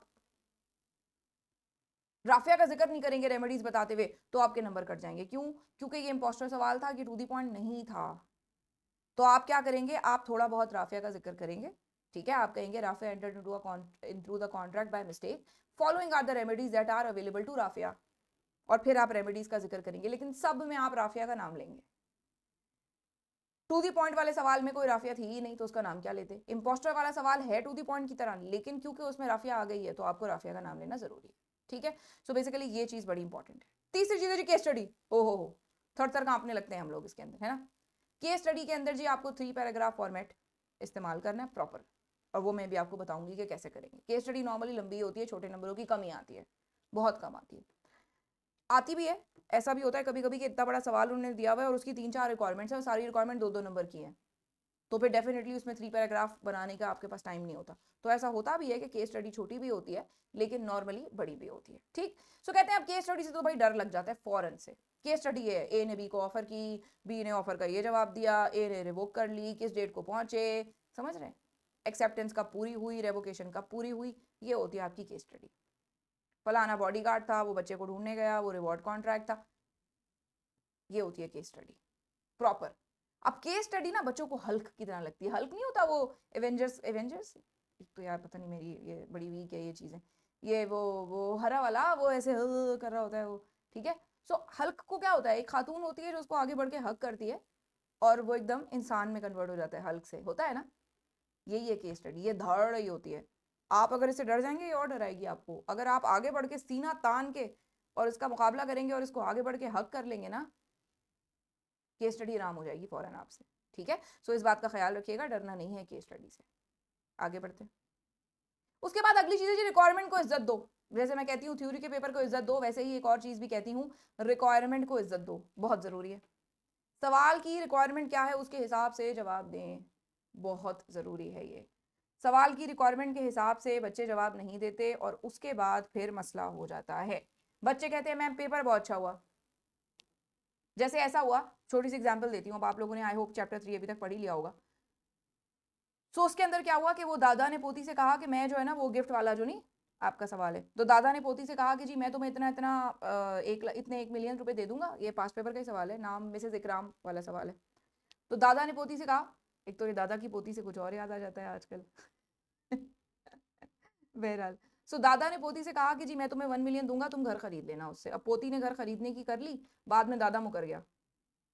राफिया का जिक्र नहीं करेंगे रेमेडीज बताते हुए तो आपके नंबर कट जाएंगे। क्यों? क्योंकि ये इंपोस्टर सवाल था कि टू दी पॉइंट नहीं था। तो आप क्या करेंगे, आप थोड़ा बहुत राफिया का जिक्र करेंगे, ठीक है, आप कहेंगे Rafia entered into the contract by mistake, following are the remedies that are available to Rafia, और फिर आप रेमेडीज का जिक्र करेंगे, लेकिन सब में आप राफिया का नाम लेंगे। टू दी पॉइंट वाले सवाल में कोई राफिया थी ही नहीं तो उसका नाम क्या लेते। इंपोस्टर वाला सवाल है टू दी पॉइंट की तरह, लेकिन क्योंकि उसमें राफिया आ गई है तो आपको राफिया का नाम लेना जरूरी है, ठीक है। सो बेसिकली ये चीज बड़ी इंपॉर्टेंट है। तीसरी चीज है जी केस स्टडी। ओहो, थर थर कांपने लगते हैं हम लोग इसके अंदर, है ना। केस स्टडी के अंदर जी आपको 3 पैराग्राफ फॉर्मेट इस्तेमाल करना है प्रॉपर, और वो मैं भी आपको बताऊंगी कि कैसे करेंगे। केस स्टडी नॉर्मली लंबी होती है, छोटे नंबरों की कमी आती है, बहुत कम आती है, आती भी है। ऐसा भी होता है कभी कभी कि इतना बड़ा सवाल उन्होंने दिया हुआ है और उसकी 3-4 रिक्वायरमेंट्स है और सारी रिक्वायरमेंट 2-2 नंबर की है, तो फिर डेफिनेटली उसमें 3 पैराग्राफ बनाने का आपके पास टाइम नहीं होता। तो ऐसा होता भी है कि केस स्टडी छोटी भी होती है लेकिन नॉर्मली बड़ी भी होती है, ठीक। सो कहते हैं अब केस स्टडी से तो भाई डर लग जाता है फौरन से। केस स्टडी है, ए ने बी को ऑफर की, बी ने ऑफर का ये जवाब दिया, ए ने रिवोक कर ली, किस डेट को पहुंचे, समझ रहे हैं, एक्सेप्टेंस कब पूरी हुई, रेवोकेशन कब पूरी हुई, ये होती है आपकी केस स्टडी। फलाना बॉडीगार्ड था, वो बच्चे को ढूंढने गया, वो रिवॉर्ड कॉन्ट्रैक्ट था, ये होती है केस स्टडी प्रॉपर। अब केस स्टडी ना बच्चों को हल्क की तरह लगती है, हल्क नहीं होता वो एवेंजर्स, एवेंजर्स तो यार पता नहीं मेरी ये बड़ी वीक है ये चीजें, ये वो हरा वाला वो ऐसे कर रहा होता है वो, ठीक है। सो हल्क को क्या होता है, एक खातून होती है जो उसको आगे बढ़ के हक करती है और वो एकदम इंसान में कन्वर्ट हो जाता है, हल्क से होता है ना। यही है केस स्टडी, ये धड़ रही होती है। आप अगर इससे डर जाएंगे ये और डराएगी आपको। अगर आप आगे बढ़ के सीना तान के और इसका मुकाबला करेंगे और इसको आगे बढ़ के हक कर लेंगे ना, केस स्टडी आराम हो जाएगी फौरन आपसे, ठीक है। सो इस बात का ख्याल रखिएगा, डरना नहीं है केस स्टडी से। आगे बढ़ते हैं। उसके बाद अगली चीज है जी रिक्वायरमेंट को इज्जत दो। जैसे मैं कहती हूँ थ्योरी के पेपर को इज्जत दो, वैसे ही एक और चीज भी कहती हूँ, रिक्वायरमेंट को इज्जत दो, बहुत जरूरी है। सवाल की रिक्वायरमेंट क्या है उसके हिसाब से जवाब दें, बहुत जरूरी है ये। सवाल की रिक्वायरमेंट के हिसाब से बच्चे जवाब नहीं देते और उसके बाद फिर मसला हो जाता है। बच्चे कहते हैं मैम पेपर बहुत अच्छा हुआ, जैसे ऐसा हुआ, छोटी सी एग्जांपल देती हूँ, अब आप लोगों ने आई होप चैप्टर 3 अभी तक पढ़ ही लिया होगा। सो उसके अंदर क्या हुआ कि वो दादा ने पोती से कहा कि मैं जो है ना वो गिफ्ट वाला जो नहीं, आपका सवाल है, तो दादा ने पोती से कहा कि जी मैं तुम्हें इतना इतना इतने 1 मिलियन रुपए दे दूंगा। ये पास पेपर का ही सवाल है, नाम मिसेस इकराम वाला सवाल है। तो दादा ने पोती से कहा, एक तो ये दादा की पोती से कुछ और याद आ जाता है आजकल बहरहाल, सो दादा ने पोती से कहा कि जी मैं तुम्हें 1 मिलियन दूंगा, तुम घर खरीद लेना उससे। अब पोती ने घर खरीदने की कर ली, बाद में दादा मुकर गया,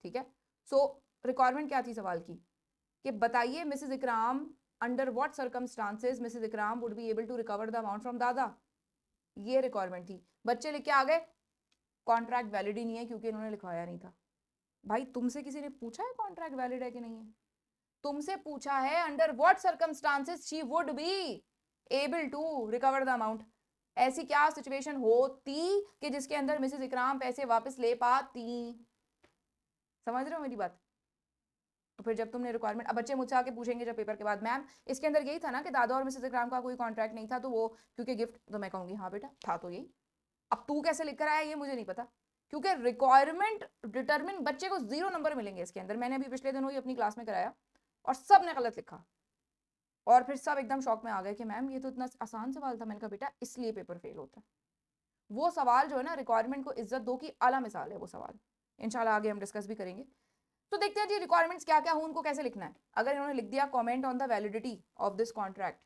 ठीक है। सो रिक्वायरमेंट क्या थी सवाल की कि बताइए Mrs Ikram under what circumstances Mrs Ikram would be able to recover the amount from दादा, ये रिक्वायरमेंट थी। बच्चे लिख के आ गए कॉन्ट्रैक्ट वैलिड ही नहीं है क्योंकि इन्होंने लिखवाया नहीं था। भाई तुमसे किसी ने पूछा है कॉन्ट्रैक्ट वैलिड है कि नहीं है? तुमसे पूछा है under what circumstances she would be able to recover the amount. ऐसी क्या सिचुएशन होती कि जिसके अंदर मिसेस इकराम पैसे वापस ले पाती। समझ रहे हो मेरी बात? तो फिर जब तुमने रिक्वायरमेंट, अब बच्चे मुझसे आके पूछेंगे जब पेपर के बाद, मैम इसके अंदर यही था ना कि दादा और मिसेस इकराम का कोई कॉन्ट्रैक्ट नहीं था तो वो क्योंकि गिफ्ट, तो मैं कहूंगी हाँ बेटा था तो यही। अब तू कैसे लिख कर आया ये मुझे नहीं पता, क्योंकि रिक्वायरमेंट डिटरमिन, बच्चे को 0 नंबर मिलेंगे इसके अंदर। मैंने अभी पिछले दिनों ही अपनी क्लास में कराया और सब ने गलत लिखा और फिर सब एकदम शॉक में आ गए कि मैम ये तो इतना आसान सवाल था। मैंने कहा बेटा इसलिए पेपर फेल होता है। वो सवाल जो है ना, रिक्वायरमेंट को इज्जत दो की आला मिसाल है वो सवाल। इंशाल्लाह आगे हम डिस्कस भी करेंगे। तो देखते हैं जी रिक्वायरमेंट्स क्या क्या हो, उनको कैसे लिखना है। अगर इन्होंने लिख दिया comment on the validity of this contract,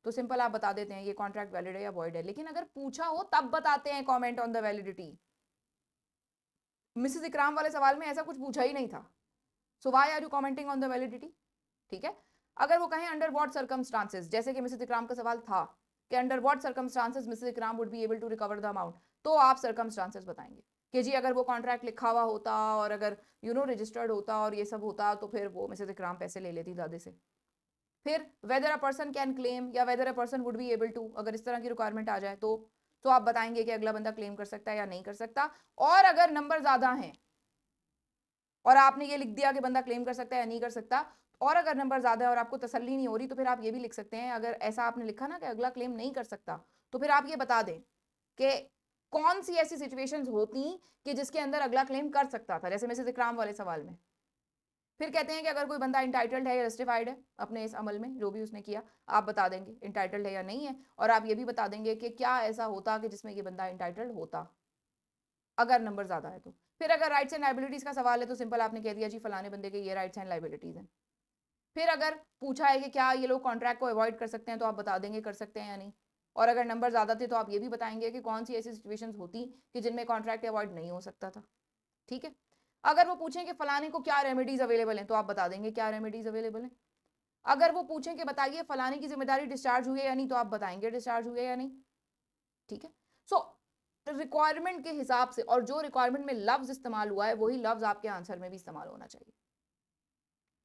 तो सिंपल आप बता देते हैं ये कॉन्ट्रैक्ट वैलिड है या वॉइड है। लेकिन अगर पूछा हो तब बताते हैं comment on the validity. Mrs इकराम वाले सवाल में ऐसा कुछ पूछा ही नहीं था, so why are you commenting on the validity. ठीक है, अगर वो कहें अंडर व्हाट सर्कमस्टांसेस, जैसे कि मिसेस इकराम का सवाल था कि under what circumstances Mrs Ikram would be able to recover the amount, तो आप सर्कमस्टांसेस बताएंगे कि जी अगर वो कॉन्ट्रैक्ट लिखा हुआ होता और अगर रजिस्टर्ड होता और ये सब होता तो फिर वो मिसेस इकराम पैसे ले लेती दादे से। फिर whether a person can claim या whether a person would be able to, अगर इस तरह की रिक्वायरमेंट आ जाए तो आप बताएंगे कि अगला बंदा क्लेम कर सकता है या नहीं कर सकता। और अगर नंबर ज्यादा हैं और आपने ये लिख दिया कि बंदा क्लेम कर सकता है या नहीं कर सकता, और अगर नंबर ज्यादा है और आपको तसल्ली नहीं हो रही, तो फिर आप ये भी लिख सकते हैं, अगर ऐसा आपने लिखा ना कि अगला क्लेम नहीं कर सकता, तो फिर आप ये बता दें कि कौन सी ऐसी सिचुएशंस होती कि जिसके अंदर अगला क्लेम कर सकता था, जैसे मिसेस इकराम वाले सवाल में। फिर कहते हैं कि अगर कोई बंदा इंटाइटल्ड है या जस्टिफाइड है अपने इस अमल में जो भी उसने किया, आप बता देंगे इंटाइटल्ड है या नहीं है। और आप ये भी बता देंगे कि क्या ऐसा होता कि जिसमें ये बंदा इंटाइटल्ड होता अगर नंबर ज्यादा है तो। फिर अगर राइट्स एंड लाइबिलिटीज का सवाल है तो सिंपल आपने कह दिया जी फलाने बंदे के ये राइट्स एंड लाइबिलिटीज हैं। फिर अगर पूछा है कि क्या ये लोग कॉन्ट्रैक्ट को अवॉइड कर सकते हैं, तो आप बता देंगे कर सकते हैं या नहीं। और अगर नंबर ज्यादा थे तो आप ये भी बताएंगे कि कौन सी ऐसी सिचुएशंस होती कि जिनमें कॉन्ट्रैक्ट अवॉइड नहीं हो सकता था। ठीक है, अगर वो पूछें कि फलाने को क्या रेमेडीज अवेलेबल हैं, तो आप बता देंगे क्या रेमेडीज अवेलेबल हैं। अगर वो पूछें कि बताइए फलाने की जिम्मेदारी डिस्चार्ज हुई है या नहीं, तो आप बताएंगे डिस्चार्ज हुई है या नहीं। ठीक है, सो रिक्वायरमेंट के हिसाब से और जो रिक्वायरमेंट में लफ्ज इस्तेमाल हुआ है वही लफ्ज आपके आंसर में भी इस्तेमाल होना चाहिए।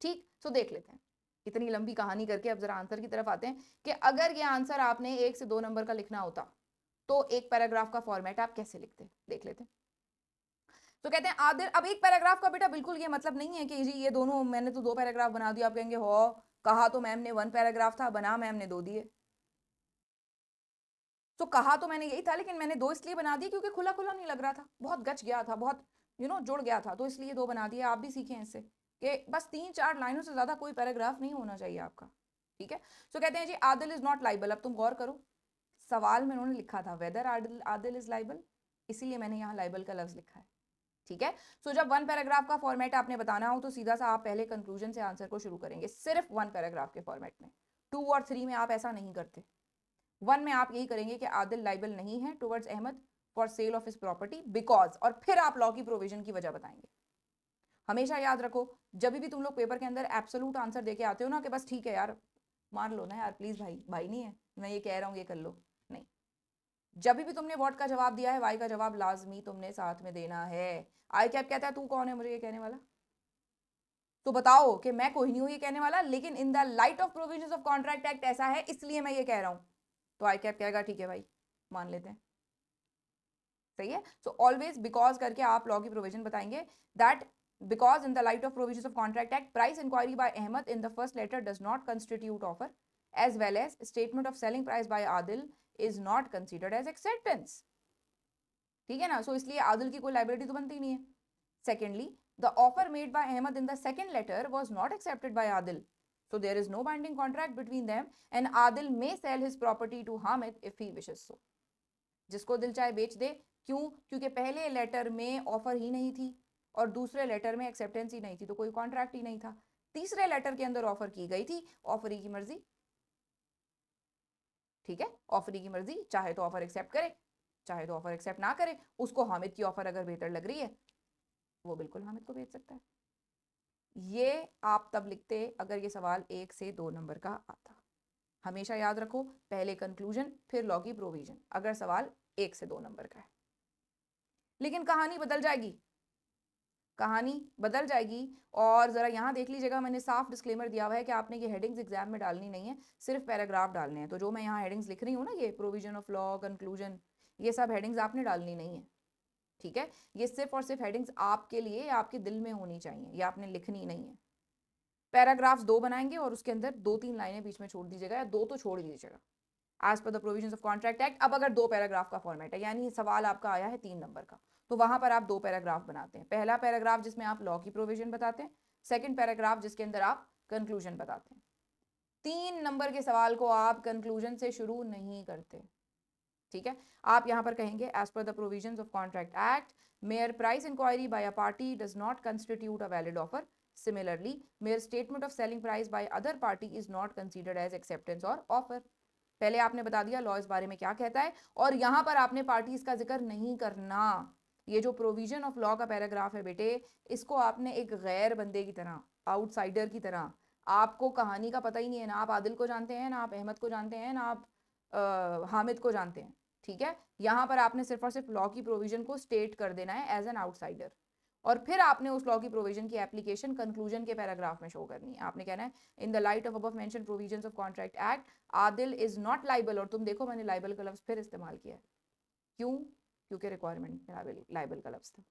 ठीक, सो देख लेते हैं इतनी लंबी कहानी करके, अब जरा आंसर की तरफ आते हैं कि अगर ये आंसर आपने 1 से 2 नंबर का लिखना होता तो एक पैराग्राफ का फॉर्मेट आप कैसे लिखते, देख लेते हैं। तो कहते हैं आदिल, अब एक पैराग्राफ का बेटा बिल्कुल ये मतलब नहीं है कि जी ये दोनों मैंने तो 2 पैराग्राफ बना दिया, आप कहेंगे हो कहा तो मैम ने 1 पैराग्राफ था, बना मैम ने 2 दिए। तो कहा तो मैंने यही था, लेकिन मैंने 2 इसलिए बना दिए क्योंकि खुला खुला नहीं लग रहा था, बहुत गच गया था, बहुत जुड़ गया था, तो इसलिए 2 बना दिए। आप भी सीखें इससे कि बस 3-4 लाइनों से ज्यादा कोई पैराग्राफ नहीं होना चाहिए आपका। ठीक है, तो कहते हैं जी आदिल इज नॉट लाइबल। अब तुम गौर करो, सवाल में उन्होंने लिखा था वेदर आदिल इज लाइबल, इसीलिए मैंने यहाँ लाइबल का लफ्ज लिखा है। ठीक है, सो जब 1 पैराग्राफ का फॉर्मेट आपने बताना हो तो सीधा सा आप पहले कंक्लूजन से आंसर को शुरू करेंगे, सिर्फ 1 पैराग्राफ के फॉर्मेट में। 2 और 3 में आप ऐसा नहीं करते। 1 में आप यही करेंगे कि आदिल लाइबल नहीं है towards Ahmed for sale of his property because, और फिर आप लॉ की प्रोविजन की वजह बताएंगे। हमेशा याद रखो, जब भी तुम लोग पेपर के अंदर एब्सोल्यूट आंसर देके आते हो ना कि बस ठीक है यार मान लो ना यार प्लीज, भाई भाई नहीं है, मैं ये कह रहा हूँ ये कर लो, नहीं। जब भी तुमने व्हाट का जवाब दिया है, वाई का जवाब लाजमी तुमने साथ में देना है। आई कैप कहता है तू कौन है मुझे ये कहने वाला, तो बताओ कि मैं कोई नहीं हूं ये कहने वाला, लेकिन in the light of provisions of contract act ऐसा है इसलिए मैं ये कह रहा हूं। तो आई कैप कहेगा ठीक है भाई मान लेते हैं, सही है। सो ऑलवेज बिकॉज करके आप लॉ की प्रोविजन बताएंगे that because in the light of provisions of contract act price inquiry by Ahmed in the first letter does not constitute offer, as well as statement of selling price by Adil is not considered as acceptance। ठीक है ना, सो इसलिए आदिल की कोई लाइबिलिटी तो बनती नहीं है। Secondly, the offer made by Ahmed in the second letter was not accepted by Adil, so there is no binding contract between them and Adil may sell his property to Hamid if he wishes so। जिसको दिल चाहे बेच दे, क्यों, क्योंकि पहले लेटर में ऑफर ही नहीं थी और दूसरे लेटर में एक्सेप्टेंस ही नहीं थी, तो कोई कॉन्ट्रैक्ट ही नहीं था। तीसरे लेटर के अंदर ऑफर की गई थी, ऑफरी की मर्जी। ठीक है, ऑफरी की मर्जी, चाहे तो ऑफर एक्सेप्ट करे चाहे तो ऑफर एक्सेप्ट ना करे। उसको हामिद की ऑफर अगर बेहतर लग रही है वो बिल्कुल हामिद को बेच सकता है। ये आप तब लिखते अगर ये सवाल 1 से 2 नंबर का आता। हमेशा याद रखो, पहले कंक्लूजन फिर लॉ की प्रोविजन, अगर सवाल 1 से 2 नंबर का है। लेकिन कहानी बदल जाएगी, कहानी बदल जाएगी। और जरा यहाँ देख लीजिएगा, मैंने साफ डिस्क्लेमर दिया हुआ है कि आपने ये हेडिंग्स एग्जाम में डालनी नहीं है, सिर्फ पैराग्राफ डालने हैं। तो जो मैं यहाँ हेडिंग्स लिख रही हूँ ना, ये प्रोविजन ऑफ लॉ, कंक्लूजन, ये सब हेडिंग्स आपने डालनी नहीं है। ठीक है, ये सिर्फ और सिर्फ हेडिंग्स आपके लिए, आपके दिल में होनी चाहिए, ये आपने लिखनी नहीं है। पैराग्राफ्स 2 बनाएंगे और उसके अंदर 2-3 लाइनें बीच में छोड़ दीजिएगा, या 2 तो छोड़ ही दीजिएगा as per the provisions of contract act. अब अगर 2 पैराग्राफ का फॉर्मेट है, यानी सवाल आपका आया है 3 नंबर का, तो वहां पर आप 2 पैराग्राफ बनाते हैं। पहला पैराग्राफ जिसमें आप लॉ की प्रोविजन बताते हैं, सेकंड पैराग्राफ जिसके अंदर आप कंक्लूजन बताते हैं। 3 नंबर के सवाल को आप कंक्लूजन से शुरू नहीं करते, ठीक है, आप यहां पर कहेंगे as per the provisions of contract act mere price inquiry by a party does not constitute a valid offer. Similarly, mere statement of selling price by other party is not considered as acceptance or offer. पहले आपने बता दिया लॉ इस बारे में क्या कहता है, और यहां पर आपने पार्टीज का जिक्र नहीं करना. ये जो प्रोविजन ऑफ लॉ का पैराग्राफ है बेटे, इसको आपने एक गैर बंदे की तरह, आउटसाइडर की तरह, आपको कहानी का पता ही नहीं है, ना आप आदिल को जानते हैं, ना आप अहमद को जानते हैं, ना आप हामिद को जानते हैं. ठीक है, यहां पर आपने सिर्फ और सिर्फ लॉ की प्रोविजन को स्टेट कर देना है एज एन आउटसाइडर, और फिर आपने उस लॉ की प्रोविजन की एप्लीकेशन कंक्लूजन के पैराग्राफ में शो करनी है. आपने कहना है in the light of above mentioned provisions of contract act Adil is not liable, और तुम देखो मैंने लाइबल का लफ्ज फिर इस्तेमाल किया है. क्यों? क्योंकि रिक्वायरमेंट में लाइबल का लफ्ज था.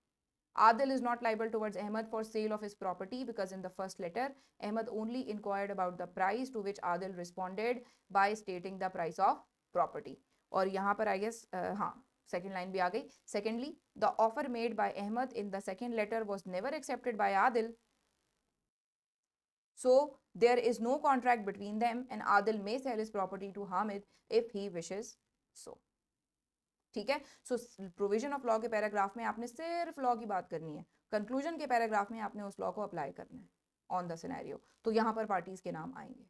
Adil is not liable towards Ahmed for sale of his property because in the first letter, Ahmed only inquired about the price to which Adil responded by stating the price of property. और यहाँ पर I guess हाँ second line भी आ गई. Secondly, the offer made by Ahmed in the second letter was never accepted by Adil. So there is no contract between them and Adil may sell his property to Hamid if he wishes so. ठीक है, सो प्रोविजन ऑफ लॉ के पैराग्राफ में आपने सिर्फ लॉ की बात करनी है, कंक्लूजन के पैराग्राफ में आपने उस लॉ को अप्लाई करना है ऑन द सिनेरियो. तो यहां पर पार्टीज के नाम आएंगे.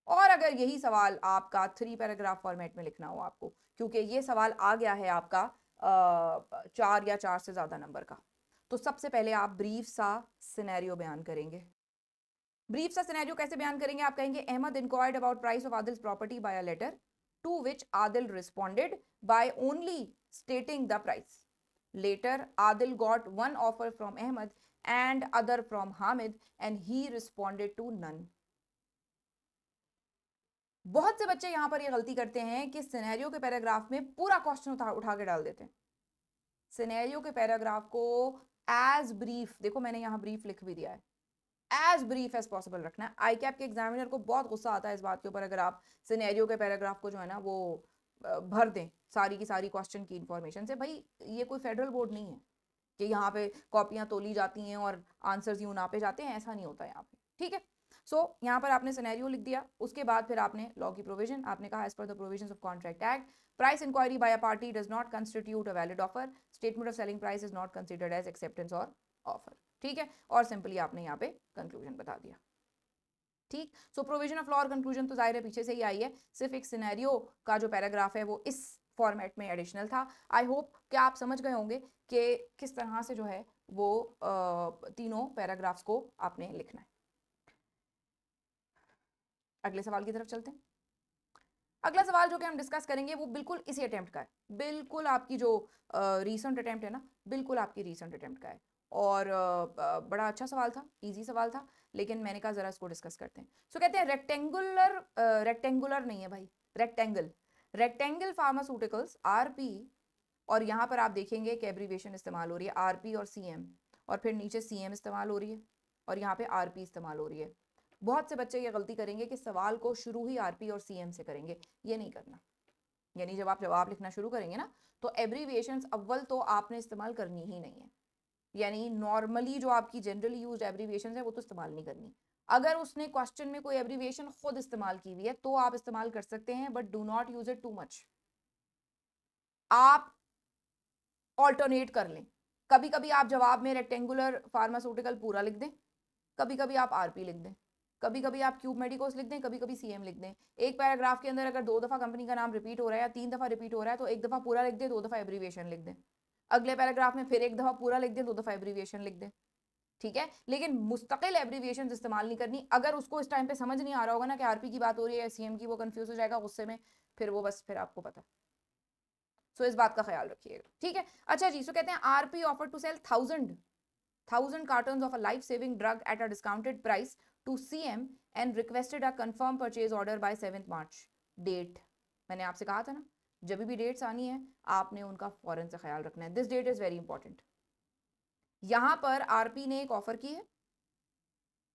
और अगर यही सवाल आपका 3 पैराग्राफ फॉर्मेट में लिखना हो आपको, क्योंकि ये सवाल आ गया है आपका 4 या 4 से ज्यादा नंबर का, तो सबसे पहले आप ब्रीफ सा सिनेरियो बयान करेंगे. ब्रीफ सा सिनेरियो कैसे बयान करेंगे? आप कहेंगे Ahmed inquired about price of Adil's property by a letter to which Adil responded by only stating the price. Later, Adil got one offer from Ahmed and other from Hamid and he responded to none. बहुत से बच्चे यहां पर ये गलती करते हैं कि सिनेरियो के पैराग्राफ में पूरा क्वेश्चन उठा के डाल देते हैं. सिनेरियो के पैराग्राफ को एज ब्रीफ, देखो मैंने यहां ब्रीफ लिख भी दिया है, एज ब्रीफ एज पॉसिबल रखना है. आई कैप के एग्जामिनर को बहुत गुस्सा आता है इस बात के ऊपर अगर आप सिनेरियो के पैराग्राफ को जो है ना वो भर दें सारी की सारी क्वेश्चन की इंफॉर्मेशन से. भाई ये कोई फेडरल बोर्ड नहीं है कि यहाँ पे कॉपियां तोली जाती हैं और आंसर्स यूं नापे जाते हैं, ऐसा नहीं होता यहाँ पे. ठीक है, सो यहाँ पर आपने सिनेरियो लिख दिया, उसके बाद फिर आपने लॉ की प्रोविजन, आपने कहा as per the provisions of contract act price inquiry by a party does not constitute a valid offer, statement of selling price is not considered as acceptance और ऑफर. ठीक है, और सिंपली आपने यहाँ पे कंक्लूजन बता दिया. ठीक, सो प्रोविजन ऑफ लॉ और कंक्लूजन तो जाहिर है पीछे से ही आई है, सिर्फ एक सिनेरियो का जो पैराग्राफ है वो इस फॉर्मेट में एडिशनल था. आई होप कि आप समझ गए होंगे कि किस तरह से जो है वो तीनों पैराग्राफ्स को आपने लिखना है. अगले सवाल की तरफ चलते हैं. अगला सवाल जो कि हम डिस्कस करेंगे वो बिल्कुल इसी अटेम्प्ट का है, बिल्कुल आपकी जो रीसेंट अटेम्प्ट है ना, बिल्कुल आपकी रीसेंट अटेम्प्ट का है, और बड़ा अच्छा सवाल था, इजी सवाल था, लेकिन मैंने कहा जरा इसको डिस्कस करते हैं. सो कहते हैं रेक्टेंगुलर, रेक्टेंगुलर नहीं है भाई, रेक्टेंगल, रेक्टेंगल फार्मास्यूटिकल्स आरपी, और यहाँ पर आप देखेंगे कि एब्रीविएशन इस्तेमाल हो रही है आरपी और सीएम, और फिर नीचे सीएम इस्तेमाल हो रही है और यहाँ पे आरपी इस्तेमाल हो रही है. बहुत से बच्चे ये गलती करेंगे कि सवाल को शुरू ही आरपी और सीएम से करेंगे, ये नहीं करना. यानी जब आप जवाब लिखना शुरू करेंगे ना, तो एब्रीविएशंस अव्वल तो आपने इस्तेमाल करनी ही नहीं है. यानी नॉर्मली जो आपकी जनरली यूज्ड एब्रीविएशंस है वो तो इस्तेमाल नहीं करनी. अगर उसने क्वेश्चन में कोई एब्रीविएशन खुद इस्तेमाल की हुई है तो आप इस्तेमाल कर सकते हैं, but do not use it too much. आप ऑल्टरनेट कर लें, कभी कभी आप जवाब में रेक्टेंगुलर फार्मास्यूटिकल पूरा लिख दें, कभी कभी आप आरपी लिख दें, कभी कभी आप क्यूब मेडिकोस लिख दें, कभी कभी सीएम लिख दें. एक पैराग्राफ के अंदर अगर 2 दफा कंपनी का नाम रिपीट हो रहा है या 3 दफा रिपीट हो रहा है तो 1 दफा पूरा लिख दें, 2 दफा एब्रीविएशन लिख दें. अगले पैराग्राफ में फिर 1 दफा पूरा लिख दें, 2 दफा एब्रीविएशन लिख दें. ठीक है, लेकिन मुस्तकिल एब्रीविएशन इस्तेमाल नहीं करनी. अगर उसको इस टाइम पे समझ नहीं आ रहा होगा ना कि आरपी की बात हो रही है या सीएम की, वो कंफ्यूज हो जाएगा गुस्से में, फिर वो बस फिर आपको पता. सो इस बात का ख्याल रखिएगा. ठीक है, अच्छा जी. सो कहते हैं RP offer to sell 1000 cartons of a life-saving drug at a discounted price to CM and requested a confirmed purchase order by 7th March. Date मैंने आपसे कहा था ना, जब भी डेट्स आनी है आपने उनका फौरन से ख्याल रखना है. This date is very important. यहां पर आरपी ने एक ऑफर की है,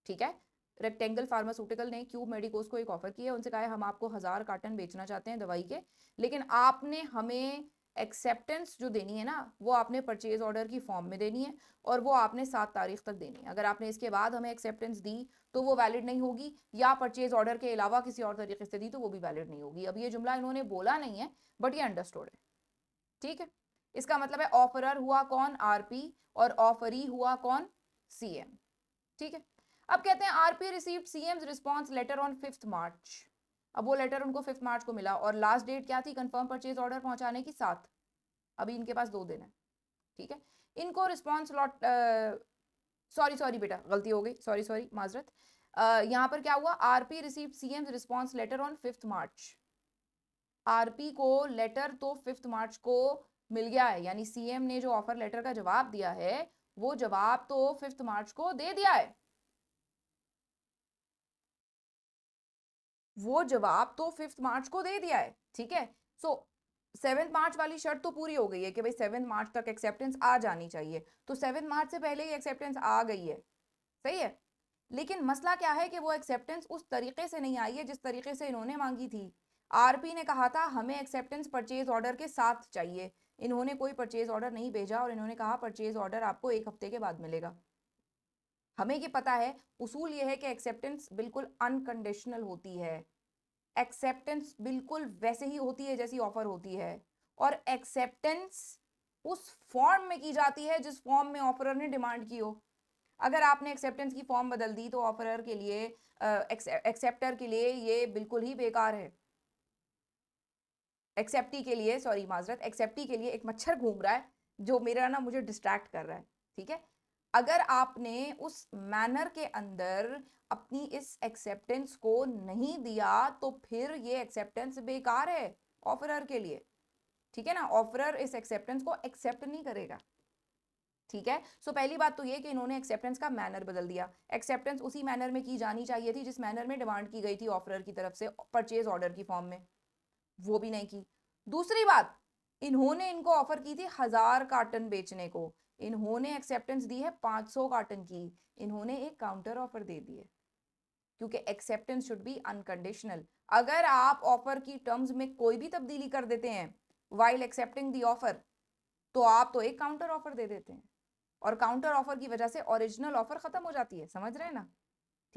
ठीक है, रेक्टेंगल फार्मास्यूटिकल ने क्यूब मेडिकोस को एक ऑफर की है, उनसे कहा है हम आपको 1000 कार्टन बेचना चाहते हैं दवाई के, लेकिन आपने हमें एक्सेप्टेंस जो देनी है ना वो आपने परचेज ऑर्डर की फॉर्म में देनी है और वो आपने 7 तारीख तक देनी है। अगर आपने इसके बाद हमें एक्सेप्टेंस दी तो वो वैलिड नहीं होगी, या परचेज ऑर्डर के अलावा किसी और तरीके से दी तो वो भी वैलिड नहीं होगी। अब ये जुमला इन्होंने बोला नहीं है बट ये अंडरस्टूड है, ठीक है। इसका मतलब है ऑफरर हुआ कौन, आरपी, और ऑफरी हुआ कौन, सीएम, ठीक है। अब कहते हैं RP received CM's response later on 5 मार्च। अब वो लेटर उनको 5 मार्च को मिला और लास्ट डेट क्या थी कंफर्म परचेज ऑर्डर पहुंचाने की, 7। अभी इनके पास 2 दिन है, ठीक है। इनको रिस्पांस लॉट सॉरी सॉरी बेटा गलती हो गई, सॉरी सॉरी माजरत। यहाँ पर क्या हुआ, RP received CM's response later on 5 March. RP को लेटर तो 5 मार्च को मिल गया है, यानी सीएम ने जो ऑफर लेटर का जवाब दिया है वो जवाब तो 5 मार्च को दे दिया है, वो जवाब तो 5 मार्च को दे दिया है, ठीक है। सो 7 मार्च वाली शर्त तो पूरी हो गई है कि भाई 7 मार्च तक एक्सेप्टेंस आ जानी चाहिए, तो 7 मार्च से पहले ही एक्सेप्टेंस आ गई है, सही है। लेकिन मसला क्या है कि वो एक्सेप्टेंस उस तरीके से नहीं आई है जिस तरीके से इन्होंने मांगी थी। आरपी ने कहा था हमें एक्सेप्टेंस परचेज ऑर्डर के साथ चाहिए, इन्होंने कोई परचेज ऑर्डर नहीं भेजा और इन्होंने कहा परचेज ऑर्डर आपको 1 हफ्ते के बाद मिलेगा। हमें ये पता है, उसूल ये है कि एक्सेप्टेंस बिल्कुल अनकंडीशनल होती है, एक्सेप्टेंस बिल्कुल वैसे ही होती है जैसी ऑफर होती है, और एक्सेप्टेंस उस फॉर्म में की जाती है जिस फॉर्म में ऑफरर ने डिमांड की हो। अगर आपने एक्सेप्टेंस की फॉर्म बदल दी तो ऑफरर के लिए, एक्सेप्टर के लिए ये बिल्कुल ही बेकार है। एक्सेप्टी के लिए, सॉरी माजरत, एक्सेप्टी के लिए एक मच्छर घूम रहा है जो मेरा ना मुझे डिस्ट्रैक्ट कर रहा है, ठीक है। अगर आपने उस मैनर के अंदर अपनी इस एक्सेप्टेंस को नहीं दिया तो फिर ये एक्सेप्टेंस बेकार है ऑफरर के लिए, ठीक है ना। ऑफरर इस एक्सेप्टेंस को एक्सेप्ट नहीं करेगा, ठीक है। सो पहली बात तो ये कि इन्होंने एक्सेप्टेंस का मैनर बदल दिया। एक्सेप्टेंस उसी मैनर में की जानी चाहिए थी जिस मैनर में डिमांड की गई थी ऑफरर की तरफ से परचेज ऑर्डर की फॉर्म में, वो भी नहीं की। दूसरी बात, इन्होंने इनको ऑफर की थी 1000 कार्टन बेचने को, इन्होंने एक्सेप्टेंस दी है 500 कार्टन की, इन्होंने एक काउंटर ऑफर दे दी है, क्योंकि एक्सेप्टेंस शुड बी अनकंडीशनल। अगर आप ऑफर की टर्म्स में कोई भी तब्दीली कर देते हैं वाइल एक्सेप्टिंग दी ऑफर, तो आप तो एक काउंटर ऑफर दे देते हैं, और काउंटर ऑफर की वजह से ओरिजिनल ऑफर खत्म हो जाती है, समझ रहे हैं ना,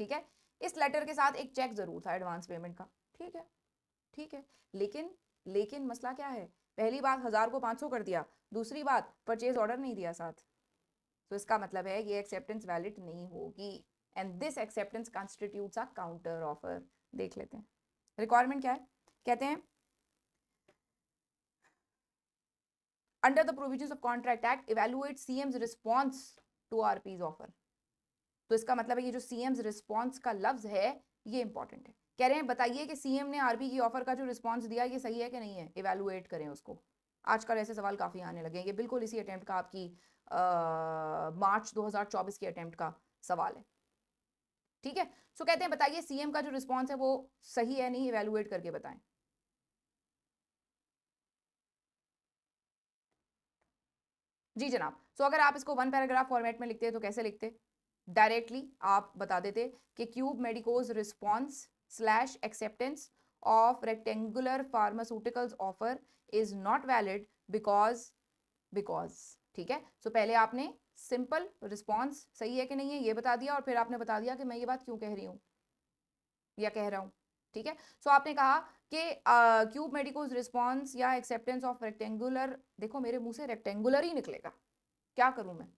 ठीक है। इस लेटर के साथ एक चेक जरूर था एडवांस पेमेंट का, ठीक है, ठीक है। लेकिन लेकिन मसला क्या है, पहली बात 1000 को 500 कर दिया, दूसरी बात परचेज ऑर्डर नहीं दिया साथ, तो इसका मतलब है ये एक्सेप्टेंस वैलिड नहीं होगी, and this acceptance constitutes a counter offer. देख लेते हैं रिक्वायरमेंट क्या है, कहते हैं under the provisions of contract act evaluate CM's response to RP's offer. तो इसका मतलब है ये जो सीएम्स रिस्पांस का लफ्ज है ये इंपॉर्टेंट है। कह रहे हैं बताइए कि सीएम ने आरपी की ऑफर का जो रिस्पांस दिया ये सही है कि नहीं है, इवैल्यूएट करें उसको। आजकल ऐसे सवाल काफी आने लगे हैं, ये बिल्कुल इसी अटेम्प्ट का, आपकी मार्च 2024 के अटेम्प्ट का सवाल है, ठीक है। सो कहते हैं बताइए सीएम का जो रिस्पांस है वो सही है नहीं, इवैल्यूएट करके बताएं। जी जनाब। सो अगर आप इसको 1 पैराग्राफ फॉर्मेट में लिखते हैं तो कैसे लिखते, डायरेक्टली आप बता देते कि cube Medico's response slash acceptance of rectangular Pharmaceuticals offer is not valid because, because, ठीक है। सो पहले आपने सिंपल रिस्पॉन्स सही है कि नहीं है ये बता दिया, और फिर आपने बता दिया कि मैं ये बात क्यों कह रही हूँ या कह रहा हूँ, ठीक है। सो आपने कहा कि क्यूब मेडिकोज रिस्पॉन्स या एक्सेप्टेंस ऑफ रेक्टेंगुलर, देखो मेरे मुंह से रेक्टेंगुलर ही निकलेगा, क्या करूं मैं,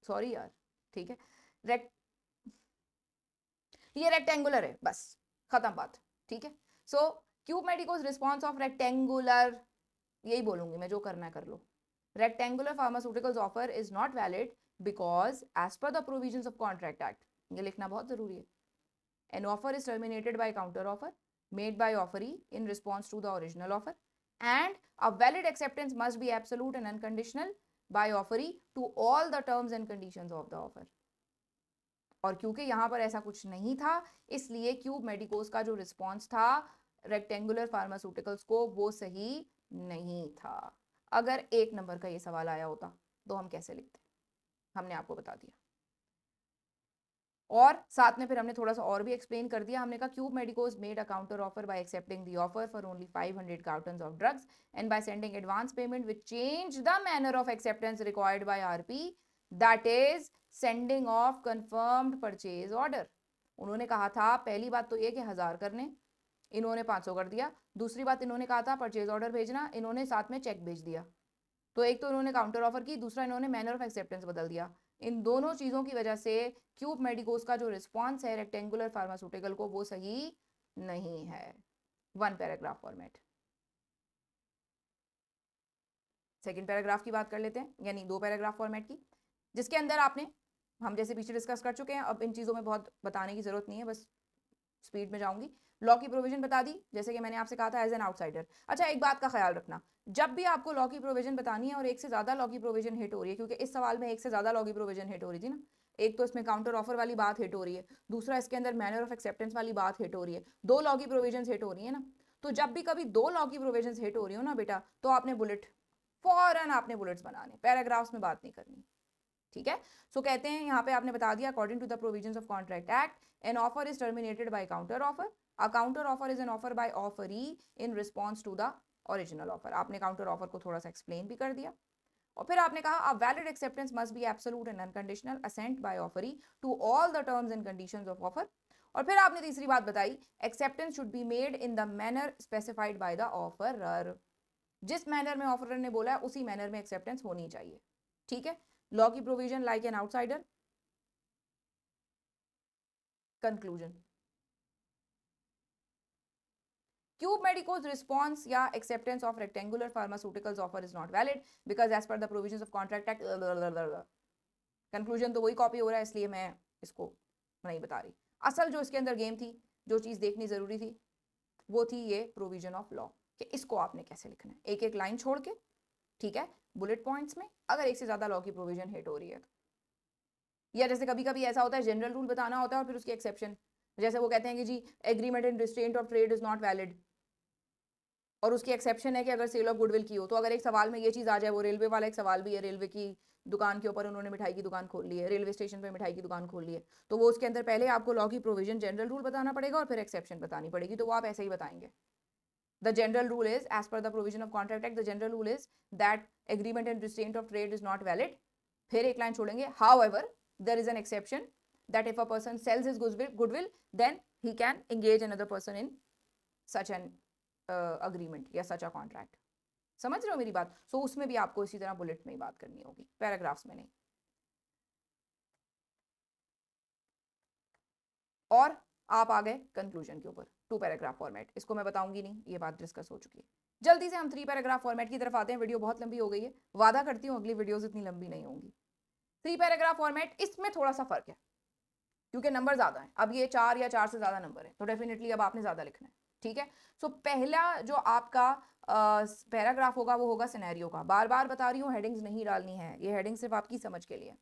सॉरी यार, ठीक है। रेक्ट ये रेक्टेंगुलर है, बस खत्म बात, ठीक है। So Cube Medico's response of Rectangular, यही बोलूंगी मैं, जो करना है कर लो। Rectangular Pharmaceuticals offer is not valid because as per the provisions of contract act, ये लिखना बहुत जरूरी है। An offer is terminated by counter offer made by offeree in response to the original offer, and a valid acceptance must be absolute and unconditional by offeree to all the terms and conditions of the offer. और क्योंकि यहाँ पर ऐसा कुछ नहीं था इसलिए क्यूब मेडिकोस का जो रिस्पॉन्स था रेक्टेंगुलर फार्मास्यूटिकल्स को वो सही नहीं था। अगर 1 नंबर का ये सवाल आया होता तो हम कैसे लिखते, हमने आपको बता दिया। और साथ में फिर हमने थोड़ा सा और भी एक्सप्लेन कर दिया, हमने कहा cube medicos made a counter offer bye accepting the offer for only 500 cottons of drugs and by sending advance payment which change the manner of acceptance required by RP, that is sending of confirmed purchase order. उन्होंने कहा था पहली बात तो ये कि 1000 करने, इन्होंने 500 कर दिया। दूसरी बात इन्होंने कहा था परचेज ऑर्डर भेजना, इन्होंने साथ में चेक भेज दिया। तो एक तो इन्होंने काउंटर ऑफर की, दूसरा इन्होंने मैनर ऑफ एक्सेप्टेंस बदल दिया। इन दोनों चीजों की वजह से क्यूब मेडिकोस का जो रिस्पॉन्स है रेक्टेंगुलर फार्मास्यूटिकल को वो सही नहीं है। 1 पैराग्राफ फॉर्मेट। सेकंड पैराग्राफ की बात कर लेते हैं, यानी 2 पैराग्राफ फॉर्मेट की, जिसके अंदर आपने, हम जैसे पीछे डिस्कस कर चुके हैं, अब इन चीजों में बहुत बताने की जरूरत नहीं है, बस स्पीड में जाऊंगी। लॉ की प्रोविजन बता दी, जैसे कि मैंने आपसे कहा था एज एन आउटसाइडर। अच्छा, एक बात का ख्याल रखना, जब भी आपको लॉ की प्रोविजन बतानी है और एक से ज्यादा लॉ की प्रोविजन हिट हो रही है, क्योंकि इस सवाल में एक से ज्यादा लॉ की प्रोविजन हिट हो रही थी ना, एक तो इसमें काउंटर ऑफर वाली बात हिट हो रही है, दूसरा इसके अंदर मैनर ऑफ एक्सेप्टेंस वाली बात हिट हो रही है, 2 लॉ की प्रोविजन हिट हो रही है ना। तो जब भी कभी 2 लॉ की प्रोविजन हिट हो रही हो ना बेटा, तो आपने बुलेट, फौरन आपने बुलेट्स बनाने, पैराग्राफ्स में बात नहीं करनी। ठीक है। सो कहते हैं यहाँ पे आपने बता दिया according to the provisions of contract act an offer is terminated by counter offer. A counter offer is an offer by offeree in response to the original offer. आपने काउंटर ऑफर को थोड़ा सा एक्सप्लेन भी कर दिया। और फिर आपने कहा a valid acceptance must be absolute and unconditional assent by offeree to all the terms and conditions of offer. और फिर आपने तीसरी बात बताई acceptance should be made in the manner specified by the offeror. जिस मैनर में ऑफरर ने बोला है उसी मैनर में एक्सेप्टेंस होनी चाहिए। ठीक है। लॉ की provision like an outsider. Conclusion, Cube मेडिको's response या acceptance of rectangular pharmaceuticals offer is not valid because as per the provisions of contract act। Conclusion तो वही कॉपी हो रहा है, इसलिए मैं इसको नहीं बता रही। असल जो इसके अंदर गेम थी, जो चीज देखनी जरूरी थी, वो थी ये प्रोविजन ऑफ लॉ, कि इसको आपने कैसे लिखना है, एक एक लाइन छोड़ के। ठीक है, बुलेट पॉइंट्स में, अगर एक से ज्यादा लॉ की प्रोविजन हिट हो रही है तो। या जैसे कभी कभी ऐसा होता है जनरल रूल बताना होता है और फिर उसकी एक्सेप्शन, जैसे वो कहते हैं कि जी agreement and restraint of trade is not valid, और उसकी एक्सेप्शन है कि अगर सेल ऑफ गुडविल की हो। तो अगर एक सवाल में ये चीज आ जाए, वो रेलवे वाला एक सवाल भी है, रेलवे की दुकान के ऊपर उन्होंने मिठाई की दुकान खोल ली है, रेलवे स्टेशन पे मिठाई की दुकान खोल ली है, तो वो उसके अंदर पहले आपको लॉ की प्रोविजन जनरल रूल बताना पड़ेगा और फिर एक्सेप्शन बतानी पड़ेगी, तो वो आप ऐसे ही बताएंगे। The general rule is as per the provision of contract act, the general rule is that agreement and restraint of trade is not valid. फिर एक लाइन छोड़ेंगे, however there is an exception that if a person sells his goodwill then he can engage another person in such an agreement या such a contract। समझ रहे हो मेरी बात? सो उसमें भी आपको इसी तरह बुलेट में ही बात करनी होगी, पैराग्राफ्स में नहीं। और आप आ गए कंक्लूजन के ऊपर, 2 पैराग्राफ फॉर्मेट, इसको मैं बताऊंगी नहीं, ये बात डिस्कस हो चुकी है। जल्दी से हम 3 पैराग्राफ फॉर्मेट की तरफ आते हैं, वीडियो बहुत लंबी हो गई है, वादा करती हूँ अगली वीडियोस इतनी लंबी नहीं होंगी। 3 पैराग्राफ फॉर्मेट, इसमें थोड़ा सा फर्क है क्योंकि नंबर ज्यादा है, अब ये 4 या 4 से ज्यादा नंबर है, तो डेफिनेटली अब आपने ज्यादा लिखना है। ठीक है। सो पहला जो आपका पैराग्राफ होगा वो होगा सिनेरियो का। बार बार बता रही हूँ हेडिंग्स नहीं डालनी है, ये हेडिंग सिर्फ आपकी समझ के लिए।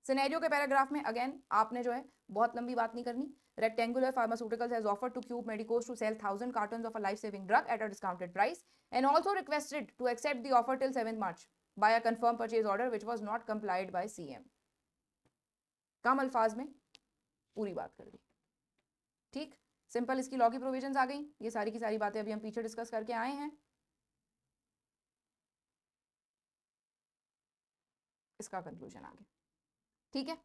सिनेरियो के पैराग्राफ में अगेन आपने जो है बहुत लंबी बात नहीं करनी। Rectangular Pharmaceuticals has offered to Cube Medicos to sell 1000 cartons of a life saving drug at a discounted price and also requested to accept the offer till 7 March by a confirm purchase order which was not complied by CM. कम अल्फाज में पूरी बात कर दी। ठीक, सिंपल इसकी लॉ की प्रोविजंस आ गई, ये सारी की सारी बातें अभी हम पीछे डिस्कस करके आए हैं। इसका कंक्लूजन आ गया। ठीक है,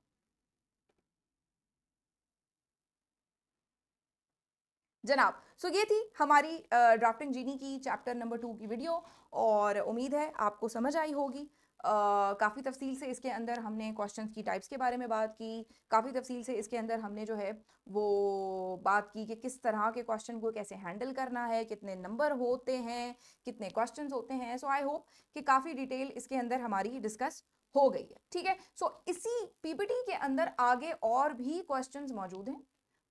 जनाब। सो ये थी हमारी ड्राफ्टिंग जीनी की चैप्टर नंबर 2 की वीडियो, और उम्मीद है आपको समझ आई होगी। काफ़ी तफसील से इसके अंदर हमने क्वेश्चंस की टाइप्स के बारे में बात की, काफ़ी तफसील से इसके अंदर हमने जो है वो बात की कि किस तरह के क्वेश्चन को कैसे हैंडल करना है, कितने नंबर होते हैं, कितने क्वेश्चंस होते हैं। सो आई होप कि काफ़ी डिटेल इसके अंदर हमारी डिस्कस हो गई है। ठीक है। सो इसी पीपीटी के अंदर आगे और भी क्वेश्चंस मौजूद हैं,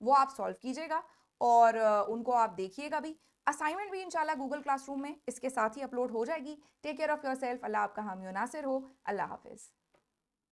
वो आप सॉल्व कीजिएगा और उनको आप देखिएगा भी। असाइनमेंट भी इंशाल्लाह गूगल क्लासरूम में इसके साथ ही अपलोड हो जाएगी। Take care of yourself. अल्लाह आपका हामी नासिर हो। अल्लाह हाफिज़।